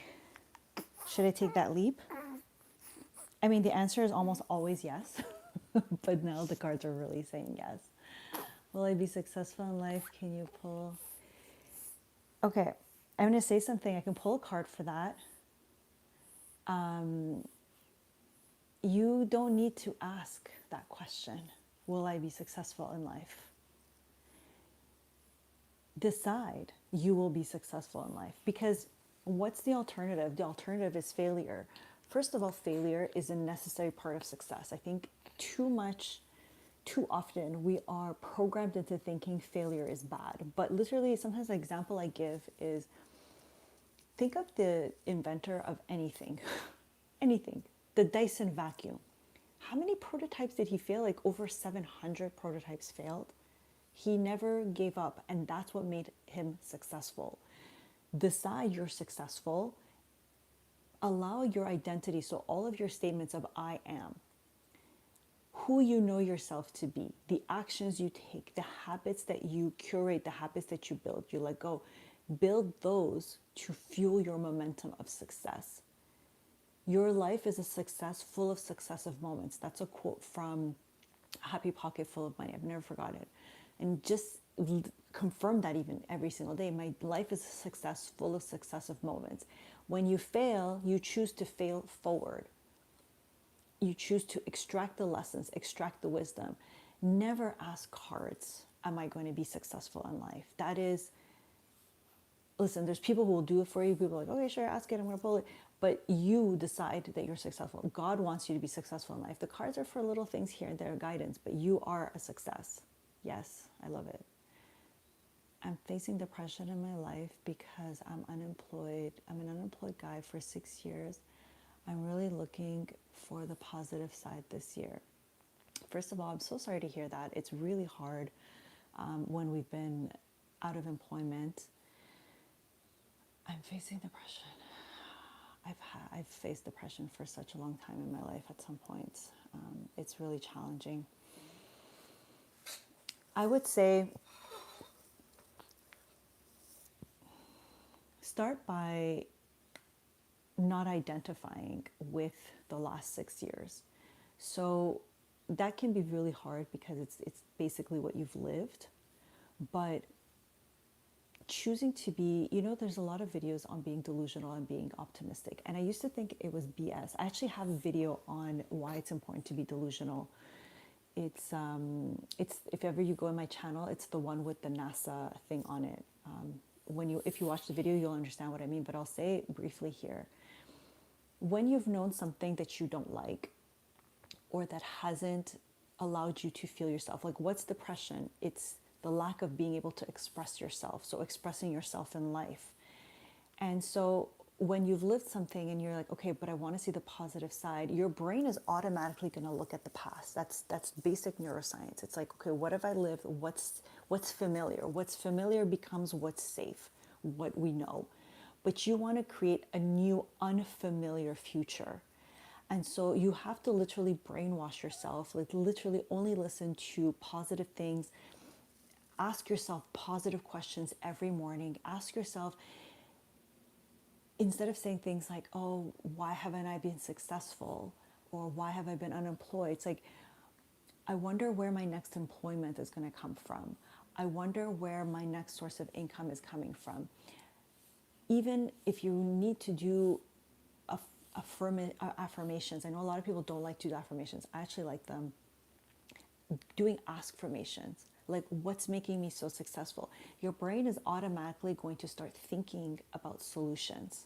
that leap? I mean, the answer is almost always yes, but now the cards are really saying yes. Will I be successful in life? Can you pull? Okay, I'm going to say something. I can pull a card for that. You don't need to ask that question. Will I be successful in life? Decide you will be successful in life, because what's the alternative? The alternative is failure. First of all, failure is a necessary part of success. I think too often we are programmed into thinking failure is bad. But literally, sometimes the example I give is, think of the inventor of anything, anything, the Dyson vacuum. How many prototypes did he fail? Like over 700 prototypes failed. He never gave up, and that's what made him successful. Decide you're successful. Allow your identity, so all of your statements of I am, who you know yourself to be, the actions you take, the habits that you curate, the habits that you build, you let go. Build those to fuel your momentum of success. Your life is a success full of successive moments. That's a quote from Happy Pocket Full of Money. I've never forgot it. And just confirm that even every single day. My life is a success full of successive moments. When you fail, you choose to fail forward. You choose to extract the lessons, extract the wisdom. Never ask cards, am I going to be successful in life? That is, listen, there's people who will do it for you. People are like, okay, sure, ask it, I'm going to pull it. But you decide that you're successful. God wants you to be successful in life. The cards are for little things here and there, guidance, but you are a success. Yes, I love it. I'm facing depression in my life because I'm unemployed. I'm an unemployed guy for 6 years. I'm really looking for the positive side this year. First of all, I'm so sorry to hear that. It's really hard when we've been out of employment. I'm facing depression. I've faced depression for such a long time in my life at some points. It's really challenging. I would say start by not identifying with the last 6 years. So that can be really hard because it's basically what you've lived. But choosing to be, there's a lot of videos on being delusional and being optimistic. And I used to think it was BS. I actually have a video on why it's important to be delusional. it's if ever you go in my channel, it's the one with the NASA thing on it. If you watch the video, you'll understand what I mean, but I'll say it briefly here. When you've known something that you don't like, or that hasn't allowed you to feel yourself, like what's depression? It's the lack of being able to express yourself, so expressing yourself in life. And so when you've lived something and you're like, okay, but I want to see the positive side, your brain is automatically going to look at the past. That's basic neuroscience. It's like, okay, what have I lived? What's familiar? What's familiar becomes what's safe, what we know. But you want to create a new unfamiliar future. And so you have to literally brainwash yourself, like literally only listen to positive things. Ask yourself positive questions every morning. Ask yourself, instead of saying things like, oh, why haven't I been successful? Or why have I been unemployed? It's like, I wonder where my next employment is going to come from. I wonder where my next source of income is coming from. Even if you need to do affirmations, I know a lot of people don't like to do affirmations. I actually like them. Doing ask-formations, like what's making me so successful? Your brain is automatically going to start thinking about solutions.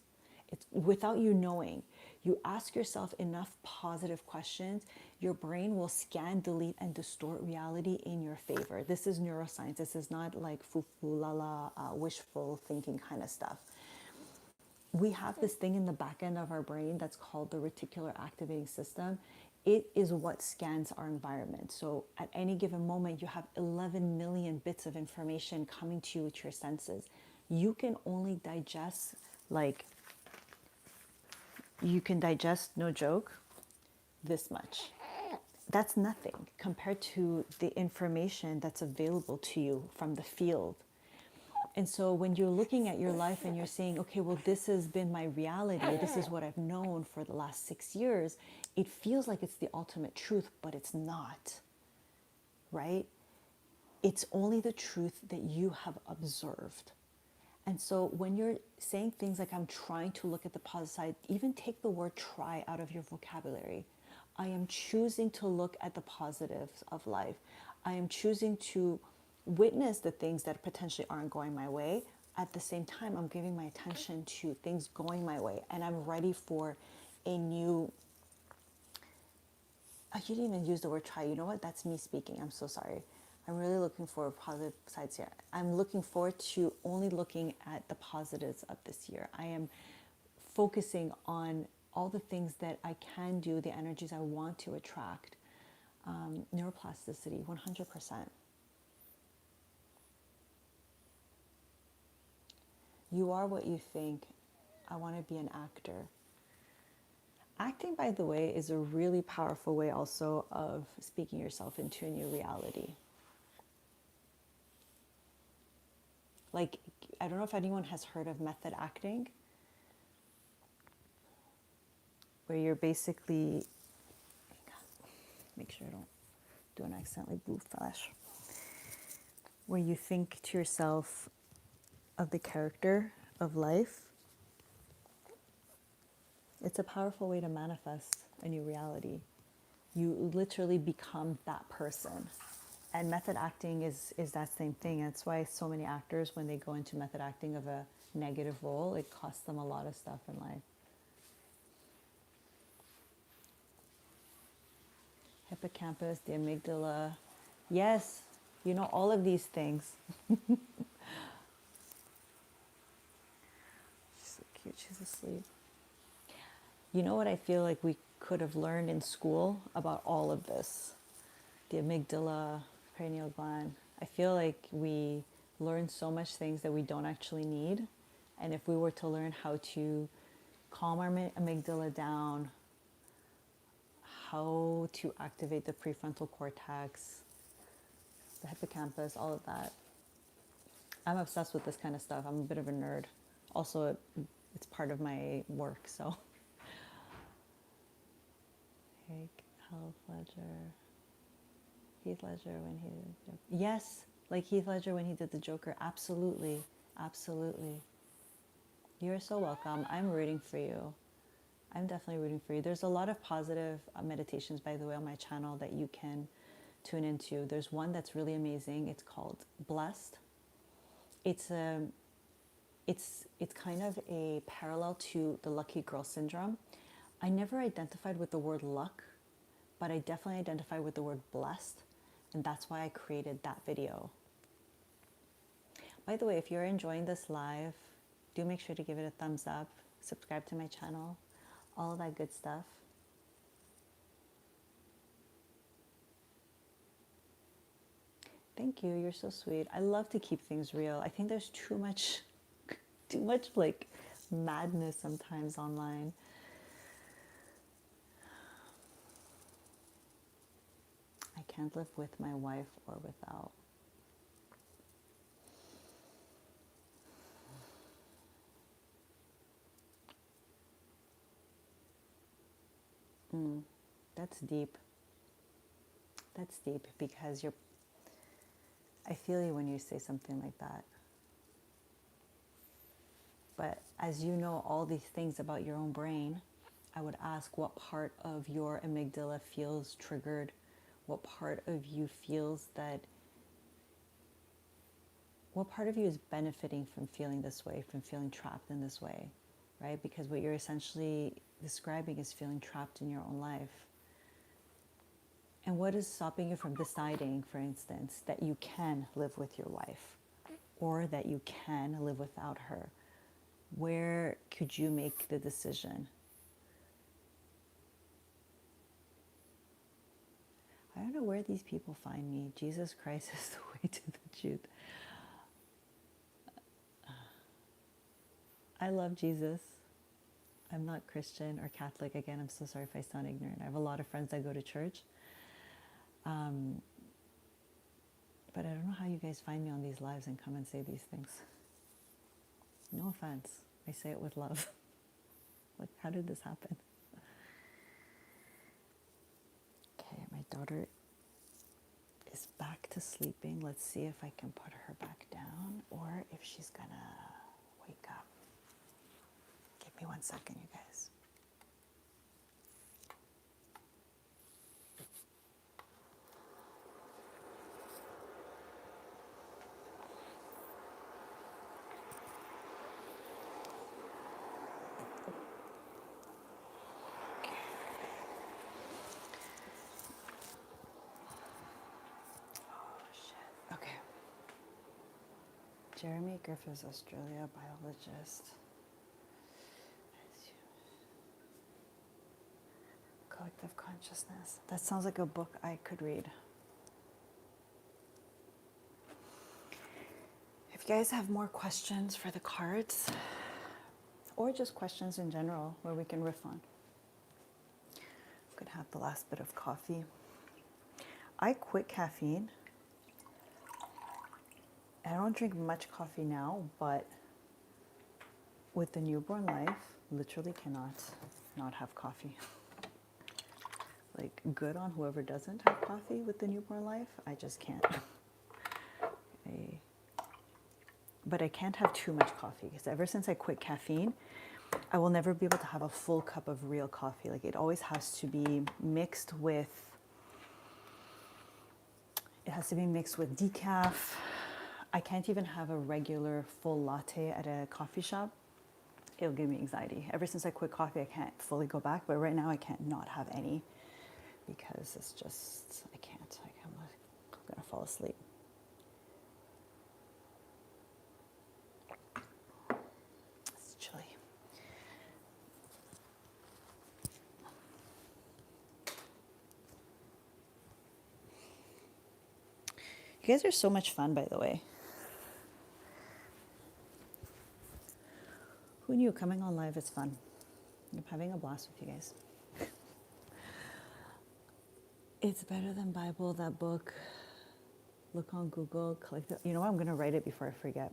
It's without you knowing. You ask yourself enough positive questions, your brain will scan, delete, and distort reality in your favor. This is neuroscience. This is not like foo-foo, la-la, wishful thinking kind of stuff. We have this thing in the back end of our brain that's called the reticular activating system. It is what scans our environment. So at any given moment, you have 11 million bits of information coming to you with your senses. You can only digest, no joke, this much. That's nothing compared to the information that's available to you from the field. And so when you're looking at your life and you're saying, okay, well, this has been my reality, this is what I've known for the last 6 years, it feels like it's the ultimate truth, but it's not, right? It's only the truth that you have observed. And so when you're saying things like, I'm trying to look at the positive side, even take the word try out of your vocabulary. I am choosing to look at the positives of life. I am choosing to witness the things that potentially aren't going my way. At the same time, I'm giving my attention to things going my way, and I'm ready for a new, I didn't even use the word try. You know what? That's me speaking. I'm so sorry. I'm really looking for positive sides here. I'm looking forward to only looking at the positives of this year. I am focusing on all the things that I can do, the energies I want to attract. Neuroplasticity, 100%. You are what you think. I want to be an actor. Acting, by the way, is a really powerful way also of speaking yourself into a new reality. Like, I don't know if anyone has heard of method acting, where you're basically, make sure I don't do an accidentally blue flash, where you think to yourself of the character of life. It's a powerful way to manifest a new reality. You literally become that person. And method acting is that same thing. That's why so many actors, when they go into method acting of a negative role, it costs them a lot of stuff in life. Hippocampus, the amygdala. Yes, you know, all of these things. She's so cute, she's asleep. You know what I feel like we could have learned in school about all of this? The amygdala, cranial gland. I feel like we learn so much things that we don't actually need. And if we were to learn how to calm our amygdala down, how to activate the prefrontal cortex, the hippocampus, all of that. I'm obsessed with this kind of stuff. I'm a bit of a nerd. Also, it's part of my work, so. Heath Ledger when he did the Joker. Yes, like Heath Ledger when he did the Joker. Absolutely, absolutely. You're so welcome. I'm rooting for you. I'm definitely rooting for you. There's a lot of positive meditations, by the way, on my channel that you can tune into. There's one that's really amazing. It's called Blessed. It's kind of a parallel to the lucky girl syndrome. I never identified with the word luck, but I definitely identify with the word blessed, and that's why I created that video. By the way, if you're enjoying this live, do make sure to give it a thumbs up, subscribe to my channel, all of that good stuff. Thank you, you're so sweet. I love to keep things real. I think there's too much like madness sometimes online. I can't live with my wife or without. That's deep. That's deep because I feel you when you say something like that. But as you know all these things about your own brain, I would ask what part of your amygdala feels triggered, what part of you feels that, what part of you is benefiting from feeling this way, from feeling trapped in this way, right? Because what you're essentially describing is feeling trapped in your own life. And what is stopping you from deciding, for instance, that you can live with your wife or that you can live without her? Where could you make the decision? I don't know where these people find me. Jesus Christ is the way to the truth. I love Jesus. I'm not Christian or Catholic. Again, I'm so sorry if I sound ignorant. I have a lot of friends that go to church. But I don't know how you guys find me on these lives and come and say these things. No offense. I say it with love. Like, how did this happen? Okay, my daughter is back to sleeping. Let's see if I can put her back down or if she's gonna wake up. Give me 1 second, you guys. Okay. Jeremy Griffiths, Australia, biologist. Collective consciousness. That sounds like a book I could read. If you guys have more questions for the cards, or just questions in general where we can riff on. I'm gonna have the last bit of coffee. I quit caffeine. I don't drink much coffee now, but with the newborn life, literally cannot not have coffee. Like, good on whoever doesn't have coffee with the newborn life. I just can't. But I can't have too much coffee because ever since I quit caffeine, I will never be able to have a full cup of real coffee. Like, it always has to be mixed with, decaf. I can't even have a regular full latte at a coffee shop. It'll give me anxiety. Ever since I quit coffee, I can't fully go back. But right now, I can't not have any because it's just, I can't. I'm going to fall asleep. It's chilly. You guys are so much fun, by the way. Who knew coming on live is fun? I'm having a blast with you guys. It's better than Bible, that book. Look on Google. Collective. You know what? I'm going to write it before I forget.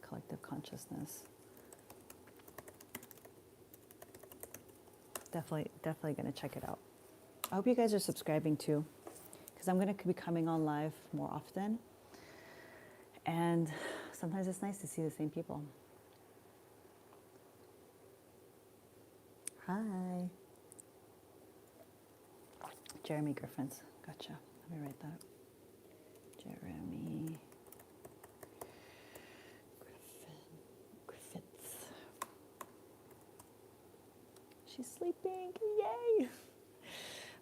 Collective consciousness. Definitely going to check it out. I hope you guys are subscribing too, because I'm going to be coming on live more often. And sometimes it's nice to see the same people. Hi. Jeremy Griffiths. Gotcha. Let me write that. Jeremy Griffiths. She's sleeping. Yay!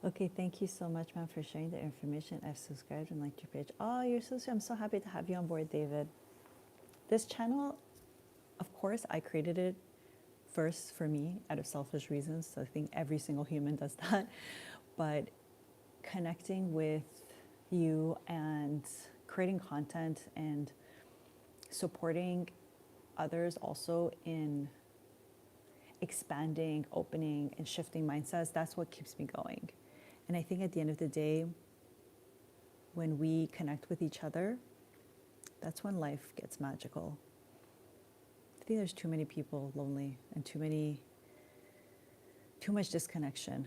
Okay, thank you so much, ma'am, for sharing the information. I've subscribed and liked your page. Oh, you're so sweet. I'm so happy to have you on board, David. This channel, of course, I created it first for me out of selfish reasons. So I think every single human does that. But connecting with you and creating content and supporting others also in expanding, opening, and shifting mindsets, that's what keeps me going. And I think at the end of the day, when we connect with each other, that's when life gets magical. I think there's too many people lonely and too much disconnection.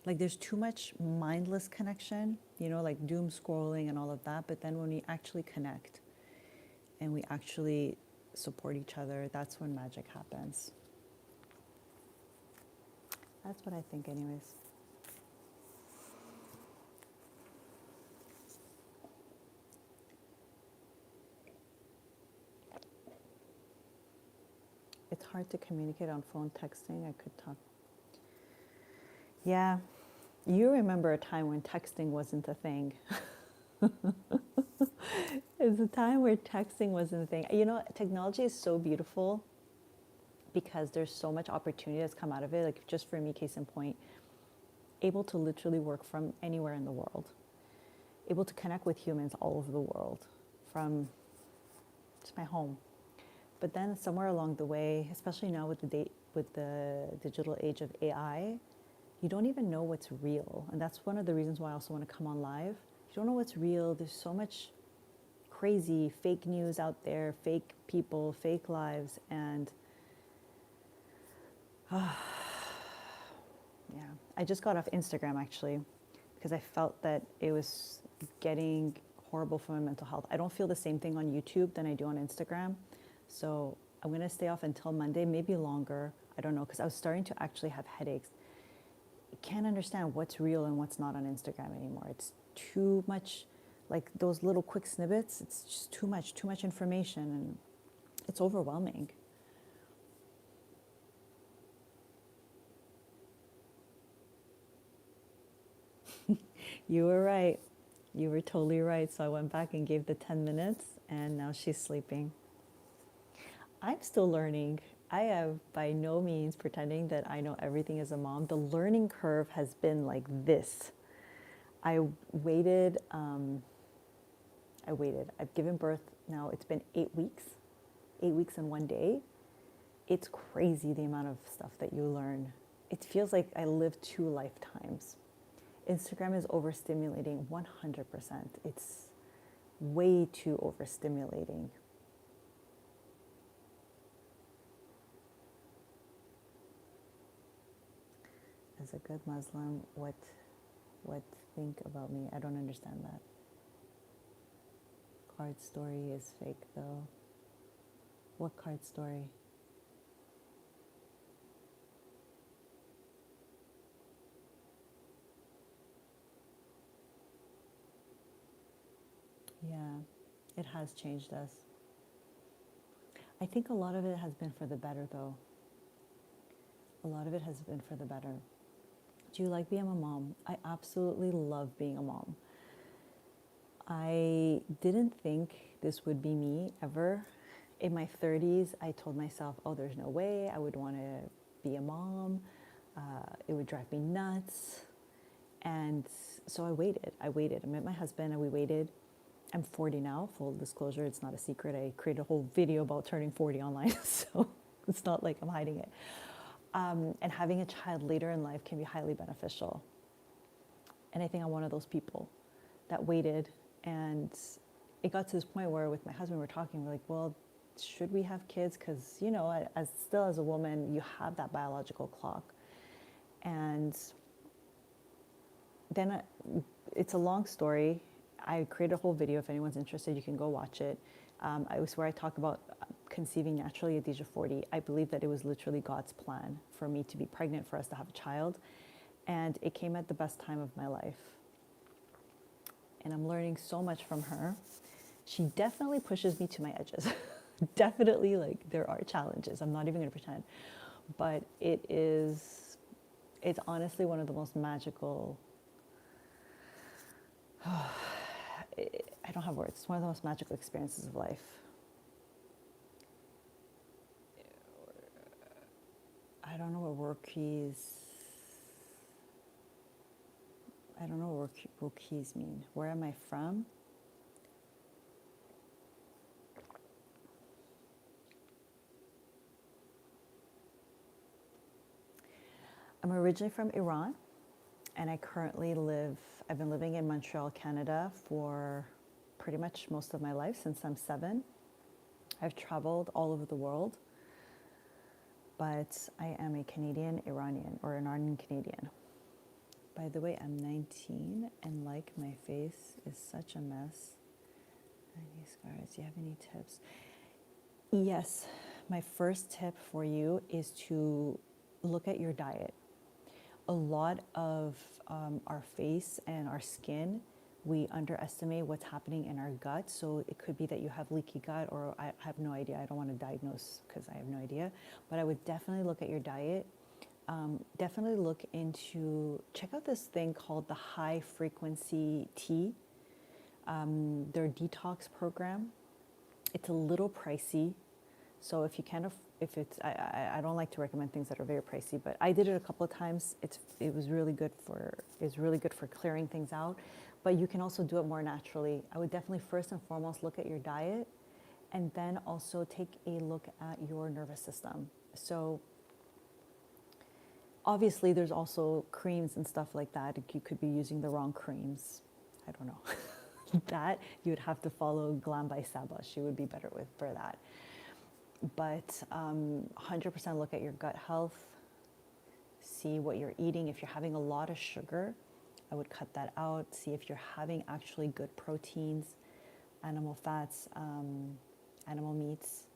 Like there's too much mindless connection, like doom scrolling and all of that. But then when we actually connect and we actually support each other, that's when magic happens. That's what I think anyways. It's hard to communicate on phone texting. I could talk. Yeah, you remember a time when texting wasn't a thing. It's a time where texting wasn't a thing. Technology is so beautiful because there's so much opportunity that's come out of it. Like just for me, case in point, able to literally work from anywhere in the world, able to connect with humans all over the world from just my home. But then somewhere along the way, especially now with the digital age of AI, you don't even know what's real. And that's one of the reasons why I also want to come on live. You don't know what's real. There's so much crazy fake news out there, fake people, fake lives. And yeah, I just got off Instagram actually because I felt that it was getting horrible for my mental health. I don't feel the same thing on YouTube than I do on Instagram. So I'm going to stay off until Monday, maybe longer. I don't know, because I was starting to actually have headaches. I can't understand what's real and what's not on Instagram anymore. It's too much, like those little quick snippets. It's just too much information, and it's overwhelming. You were right. You were totally right. So I went back and gave the 10 minutes, and now she's sleeping. I'm still learning. I have by no means pretending that I know everything as a mom. The learning curve has been like this. I waited. I've given birth now. It's been 8 weeks. 8 weeks and 1 day. It's crazy the amount of stuff that you learn. It feels like I lived 2 lifetimes. Instagram is overstimulating 100%. It's way too overstimulating. As a good Muslim, what think about me? I don't understand that. Card story is fake though. What card story? Yeah, it has changed us. I think a lot of it has been for the better though. A lot of it has been for the better. Do you like being a mom? I absolutely love being a mom. I didn't think this would be me ever. In my 30s, I told myself, oh, there's no way I would want to be a mom. It would drive me nuts. And so I waited. I met my husband and we waited. I'm 40 now, full disclosure. It's not a secret. I created a whole video about turning 40 online. So it's not like I'm hiding it. And having a child later in life can be highly beneficial. And I think I'm one of those people that waited. And it got to this point where with my husband, we're talking, we're like, well, should we have kids? Because, as a woman, you have that biological clock. And then it's a long story. I created a whole video. If anyone's interested, you can go watch it. It was where I talk about conceiving naturally at the age of 40. I believe that it was literally God's plan for me to be pregnant, for us to have a child. And it came at the best time of my life. And I'm learning so much from her. She definitely pushes me to my edges. Definitely, like, there are challenges. I'm not even going to pretend. But it's honestly one of the most magical, I don't have words, it's one of the most magical experiences of life. I don't know what Rockies mean. Where am I from? I'm originally from Iran, and I've been living in Montreal, Canada for pretty much most of my life since I'm 7. I've traveled all over the world, but I am a Canadian Iranian, or an Iranian Canadian. By the way, I'm 19, and like, my face is such a mess. Any scars? Do you have any tips? Yes, my first tip for you is to look at your diet. A lot of our face and our skin, we underestimate what's happening in our gut. So it could be that you have leaky gut, or I have no idea. I don't want to diagnose because I have no idea. But I would definitely look at your diet. Definitely check out this thing called the high frequency tea. Their detox program. It's a little pricey. So if you can, I don't like to recommend things that are very pricey, but I did it a couple of times. It was really good for clearing things out, but you can also do it more naturally. I would definitely first and foremost look at your diet, and then also take a look at your nervous system. So obviously there's also creams and stuff like that. You could be using the wrong creams. I don't know. That you would have to follow Glam by Saba. She would be better for that. But 100% look at your gut health, see what you're eating. If you're having a lot of sugar, I would cut that out. See if you're having actually good proteins, animal fats, animal meats.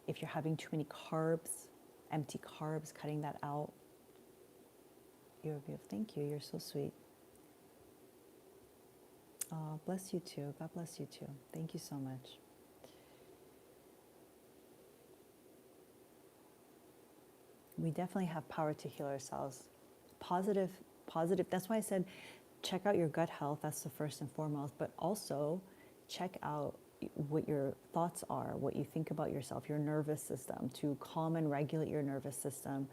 If you're having too many carbs, empty carbs, cutting that out. Thank you, you're so sweet. Oh, bless you too. God bless you too. Thank you so much. We definitely have power to heal ourselves. Positive. That's why I said check out your gut health. That's the first and foremost. But also check out what your thoughts are, what you think about yourself, your nervous system, to calm and regulate your nervous system,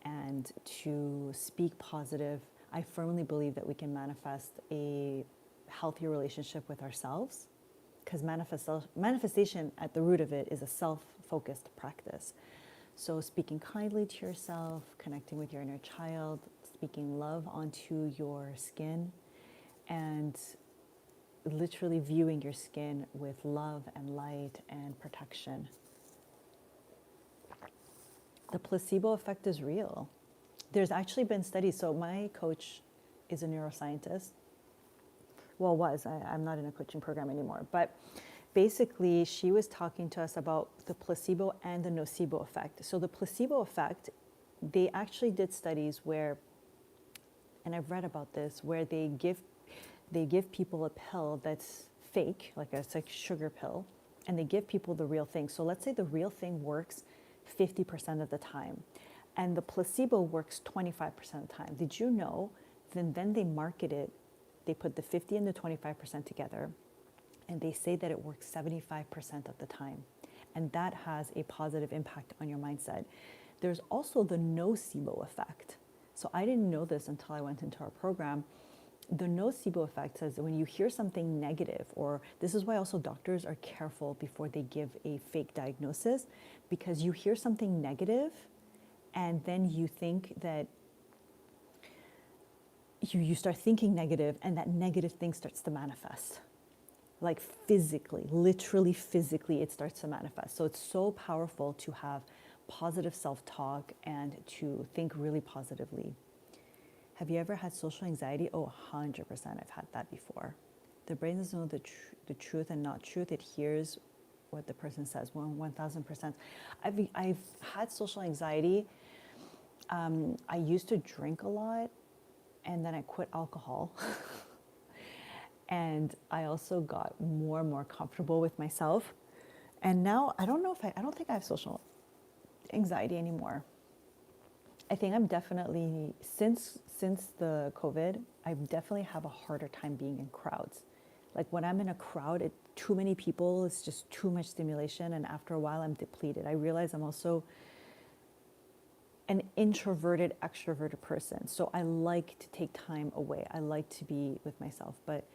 and to speak positive. I firmly believe that we can manifest a healthy relationship with ourselves, because manifestation at the root of it is a self-focused practice. So speaking kindly to yourself, connecting with your inner child, speaking love onto your skin, and literally viewing your skin with love and light and protection. The placebo effect is real. There's actually been studies. So my coach is a neuroscientist. Well, I'm not in a coaching program anymore. But basically, she was talking to us about the placebo and the nocebo effect. So the placebo effect, they actually did studies where, and I've read about this, where they give people a pill that's fake, it's like sugar pill, and they give people the real thing. So let's say the real thing works 50% of the time, and the placebo works 25% of the time. Did you know? Then they market it. They put the 50 and the 25% together, and they say that it works 75% of the time. And that has a positive impact on your mindset. There's also the nocebo effect. So I didn't know this until I went into our program. The nocebo effect says that when you hear something negative, or this is why also doctors are careful before they give a fake diagnosis, because you hear something negative and then you think that you start thinking negative, and that negative thing starts to manifest. Like physically, literally physically, it starts to manifest. So it's so powerful to have positive self-talk and to think really positively. Have you ever had social anxiety? Oh, 100%. I've had that before. The brain doesn't know the truth and not truth. It hears what the person says, 1,000%. I've had social anxiety. I used to drink a lot. And then I quit alcohol. And I also got more and more comfortable with myself. And now I don't think I have social anxiety anymore. I think I'm definitely, since the COVID, I definitely have a harder time being in crowds. Like when I'm in a crowd, too many people, it's just too much stimulation. And after a while, I'm depleted. I realize I'm also an introverted, extroverted person. So I like to take time away. I like to be with myself. But